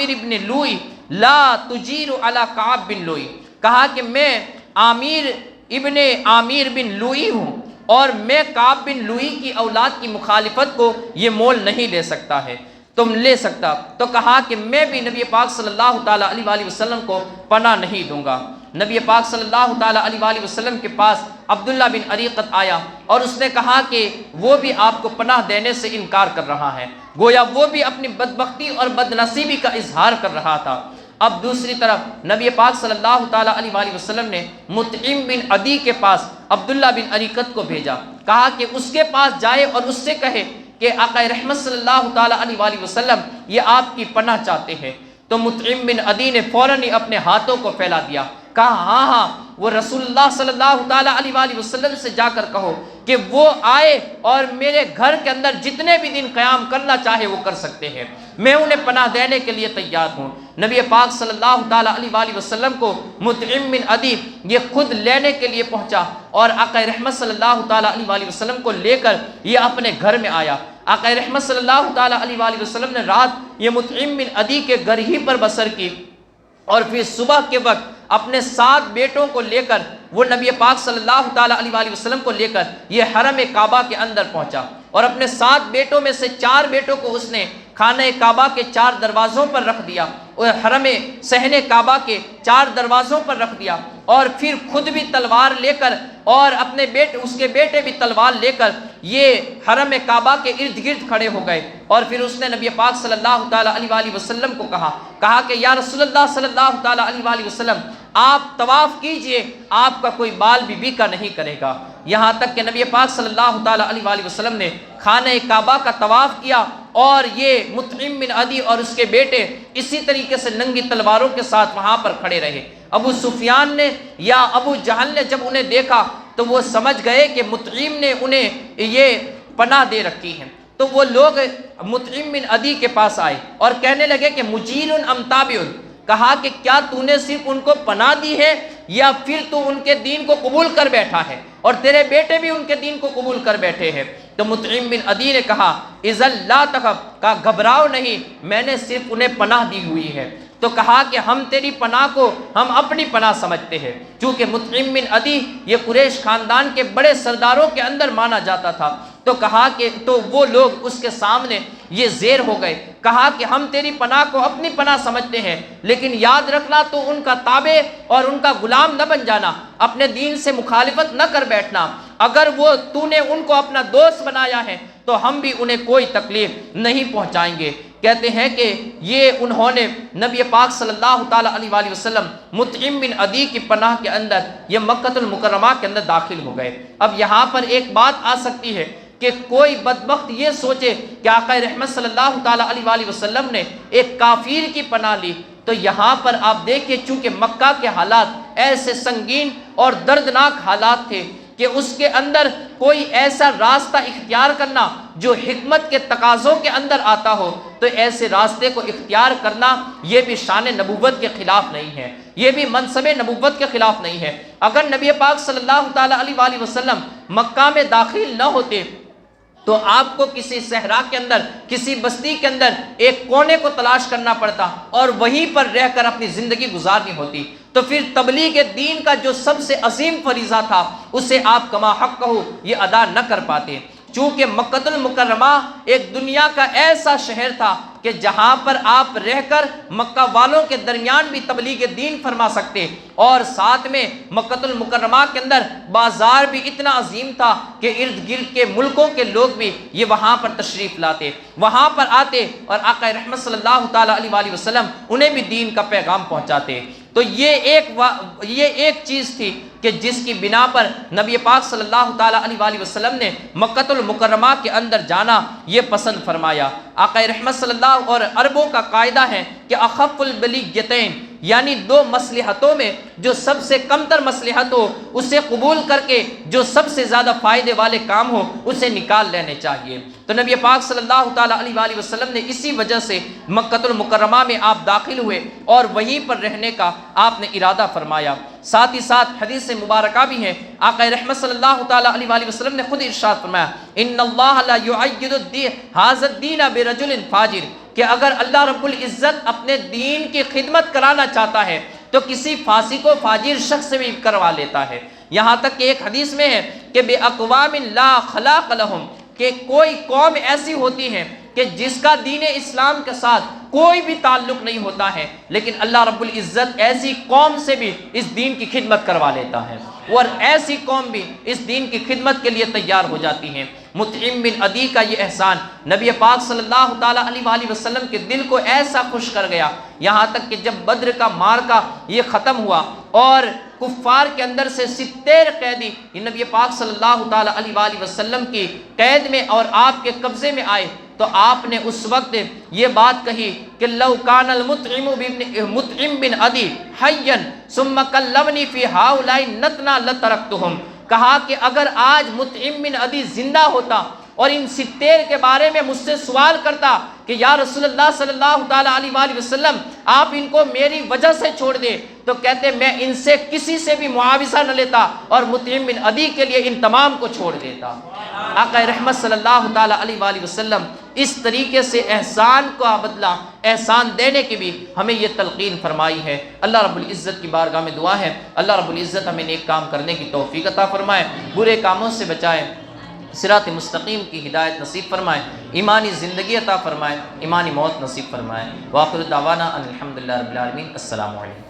ابن لوئی لا تجیر علی کعب بن لوئی، کہا کہ میں عامر بن لوئی ہوں اور میں کعب بن لوئی کی اولاد کی مخالفت کو یہ مول نہیں لے سکتا ہے، تم لے سکتا۔ تو کہا کہ میں بھی نبی پاک صلی اللہ تعالیٰ علیہ وآلہ وسلم کو پناہ نہیں دوں گا۔ نبی پاک صلی اللہ تعالیٰ علیہ وآلہ وسلم کے پاس عبداللہ بن عریقت آیا اور اس نے کہا کہ وہ بھی آپ کو پناہ دینے سے انکار کر رہا ہے، گویا وہ بھی اپنی بدبختی اور بد نصیبی کا اظہار کر رہا تھا۔ اب دوسری طرف نبی پاک صلی اللہ تعالیٰ علیہ وآلہ وسلم نے مطعم بن عدی کے پاس عبداللہ بن عریقت کو بھیجا، کہا کہ اس کے پاس جائے اور اس سے کہے کہ آقا رحمت صلی اللہ تعالیٰ علیہ وآلہ وسلم یہ آپ کی پناہ چاہتے ہیں۔ تو مطعم بن عدی نے فوراً ہی اپنے ہاتھوں کو پھیلا دیا، کہا ہاں وہ رسول اللہ صلی اللہ تعالیٰ علیہ وآلہ وسلم سے جا کر کہو کہ وہ آئے اور میرے گھر کے اندر جتنے بھی دن قیام کرنا چاہے وہ کر سکتے ہیں، میں انہیں پناہ دینے کے لیے تیار ہوں۔ نبی پاک صلی اللہ تعالیٰ علیہ وآلہ وسلم کو مطعم بن عدی یہ خود لینے کے لیے پہنچا اور آقا رحمت صلی اللہ تعالیٰ علیہ وآلہ وسلم کو لے کر یہ اپنے گھر میں آیا۔ آقا رحمت صلی اللہ تعالیٰ علیہ وآلہ وسلم نے رات یہ مطعم بن عدی کے گھر ہی پر بسر کی، اور پھر صبح کے وقت اپنے 7 بیٹوں کو لے کر وہ نبی پاک صلی اللہ تعالیٰ علیہ وآلہ وسلم کو لے کر یہ حرم کعبہ کے اندر پہنچا، اور اپنے 7 بیٹوں میں سے 4 بیٹوں کو اس نے خانہ کعبہ کے 4 دروازوں پر رکھ دیا، اور حرم صحن کعبہ کے 4 دروازوں پر رکھ دیا، اور پھر خود بھی تلوار لے کر اور اپنے اس کے بیٹے بھی تلوار لے کر یہ حرم کعبہ کے ارد گرد کھڑے ہو گئے۔ اور پھر اس نے نبی پاک صلی اللہ تعالیٰ علیہ وآلہ وسلم کو کہا کہ یا رسول اللہ صلی اللہ تعالیٰ علیہ وآلہ وسلم آپ طواف کیجئے، آپ کا کوئی بال بھی کا نہیں کرے گا۔ یہاں تک کہ نبی پاک صلی اللہ تعالیٰ علیہ وآلہ وسلم نے خانہ کعبہ کا طواف کیا، اور یہ مطعم بن عدی اور اس کے بیٹے اسی طریقے سے ننگی تلواروں کے ساتھ وہاں پر کھڑے رہے۔ ابو سفیان نے یا ابو جہل نے جب انہیں دیکھا تو وہ سمجھ گئے کہ مطعم نے انہیں یہ پناہ دے رکھی ہے، تو وہ لوگ مطعم بن عدی کے پاس آئے اور کہنے لگے کہ مجیر ام تابع، کہا کہ کیا تو نے صرف ان کو پناہ دی ہے یا پھر تو ان کے دین کو قبول کر بیٹھا ہے اور تیرے بیٹے بھی ان کے دین کو قبول کر بیٹھے ہیں؟ تو مطعم بن عدی نے کہا اذن لا تخف، کہا گھبراؤ نہیں، میں نے صرف انہیں پناہ دی ہوئی ہے۔ تو کہا کہ ہم تیری پناہ کو ہم اپنی پناہ سمجھتے ہیں، چونکہ مطعم بن عدی یہ قریش خاندان کے بڑے سرداروں کے اندر مانا جاتا تھا۔ تو کہا کہ تو وہ لوگ اس کے سامنے یہ زیر ہو گئے، کہا کہ ہم تیری پناہ کو اپنی پناہ سمجھتے ہیں، لیکن یاد رکھنا تو ان کا تابع اور ان کا غلام نہ بن جانا، اپنے دین سے مخالفت نہ کر بیٹھنا۔ اگر وہ تو نے ان کو اپنا دوست بنایا ہے تو ہم بھی انہیں کوئی تکلیف نہیں پہنچائیں گے۔ کہتے ہیں کہ یہ انہوں نے نبی پاک صلی اللہ تعالیٰ علیہ وآلہ وسلم مطعم بن عدی کی پناہ کے اندر یہ مکہ المکرمہ کے اندر داخل ہو گئے۔ اب یہاں پر ایک بات آ سکتی ہے کہ کوئی بدبخت یہ سوچے کہ آقا رحمت صلی اللہ تعالیٰ علیہ وآلہ وسلم نے ایک کافر کی پناہ لی، تو یہاں پر آپ دیکھیں چونکہ مکہ کے حالات ایسے سنگین اور دردناک حالات تھے کہ اس کے اندر کوئی ایسا راستہ اختیار کرنا جو حکمت کے تقاضوں کے اندر آتا ہو، تو ایسے راستے کو اختیار کرنا یہ بھی شان نبوت کے خلاف نہیں ہے، یہ بھی منصب نبوت کے خلاف نہیں ہے۔ اگر نبی پاک صلی اللہ تعالیٰ علیہ وآلہ وسلم مکہ میں داخل نہ ہوتے تو آپ کو کسی صحرا کے اندر، کسی بستی کے اندر ایک کونے کو تلاش کرنا پڑتا اور وہیں پر رہ کر اپنی زندگی گزارنی ہوتی، تو پھر تبلیغ دین کا جو سب سے عظیم فریضہ تھا اسے آپ کما حق کہو یہ ادا نہ کر پاتے۔ چونکہ مکہ المکرمہ ایک دنیا کا ایسا شہر تھا کہ جہاں پر آپ رہ کر مکہ والوں کے درمیان بھی تبلیغ دین فرما سکتے، اور ساتھ میں مکہ المکرمہ کے اندر بازار بھی اتنا عظیم تھا کہ ارد گرد کے ملکوں کے لوگ بھی یہ وہاں پر تشریف لاتے، وہاں پر آتے اور آقا رحمت صلی اللہ تعالیٰ علیہ وآلہ وسلم انہیں بھی دین کا پیغام پہنچاتے۔ تو یہ ایک چیز تھی کہ جس کی بنا پر نبی پاک صلی اللہ تعالیٰ علیہ وآلہ وسلم نے مکہ المکرمہ کے اندر جانا یہ پسند فرمایا۔ آقا رحمت صلی اللہ اور عربوں کا قاعدہ ہے کہ اخف البلیغتین، یعنی 2 مصلحتوں میں جو سب سے کم تر مصلحت ہو اسے قبول کر کے جو سب سے زیادہ فائدے والے کام ہو اسے نکال لینے چاہیے۔ تو نبی پاک صلی اللہ تعالیٰ علیہ وآلہ وسلم نے اسی وجہ سے مکہ المکرمہ میں آپ داخل ہوئے اور وہیں پر رہنے کا آپ نے ارادہ فرمایا۔ ساتھ ہی ساتھ حدیث مبارکہ بھی ہے، آقا رحمت صلی اللہ تعالیٰ علیہ وآلہ وسلم نے خود ارشاد فرمایا ان اللہ لا یعید ھذا الدین برجل فاجر، کہ اگر اللہ رب العزت اپنے دین کی خدمت کرانا چاہتا ہے تو کسی فاسق و فاجر شخص سے بھی کروا لیتا ہے۔ یہاں تک کہ ایک حدیث میں ہے کہ بے اقوام لا خلاق لہم، کہ کوئی قوم ایسی ہوتی ہے کہ جس کا دین اسلام کے ساتھ کوئی بھی تعلق نہیں ہوتا ہے، لیکن اللہ رب العزت ایسی قوم سے بھی اس دین کی خدمت کروا لیتا ہے، اور ایسی قوم بھی اس دین کی خدمت کے لیے تیار ہو جاتی ہیں۔ مطعم بن عدی کا یہ احسان نبی پاک صلی اللہ تعالیٰ علیہ وآلہ وسلم کے دل کو ایسا خوش کر گیا، یہاں تک کہ جب بدر کا معرکہ یہ ختم ہوا اور کفار کے اندر سے 70 قیدی یہ نبی پاک صلی اللہ تعالیٰ علیہ وآلہ وسلم کی قید میں اور آپ کے قبضے میں آئے، تو آپ نے اس وقت یہ بات کہی کہ لو کان مطعم بن عدی حیا ثم کلمنی فی ہؤلاء نتنا لترکتہم، کہا کہ اگر آج مطعم بن عدی زندہ ہوتا اور ان 70 کے بارے میں مجھ سے سوال کرتا کہ یا رسول اللہ صلی اللہ تعالیٰ علیہ وآلہ وسلم آپ ان کو میری وجہ سے چھوڑ دیں، تو کہتے میں ان سے کسی سے بھی معاوضہ نہ لیتا اور مطعم بن عدی کے لیے ان تمام کو چھوڑ دیتا۔ آقا رحمت صلی اللہ تعالیٰ علیہ وآلہ وسلم اس طریقے سے احسان کا بدلہ احسان دینے کی بھی ہمیں یہ تلقین فرمائی ہے۔ اللہ رب العزت کی بارگاہ میں دعا ہے اللہ رب العزت ہمیں نیک کام کرنے کی توفیق عطا فرمائے، برے کاموں سے بچائے، صراط مستقیم کی ہدایت نصیب فرمائے، ایمانی زندگی عطا فرمائے، ایمانی موت نصیب فرمائے۔ وآخر دعوانا ان الحمدللہ رب العالمین۔ السلام علیکم۔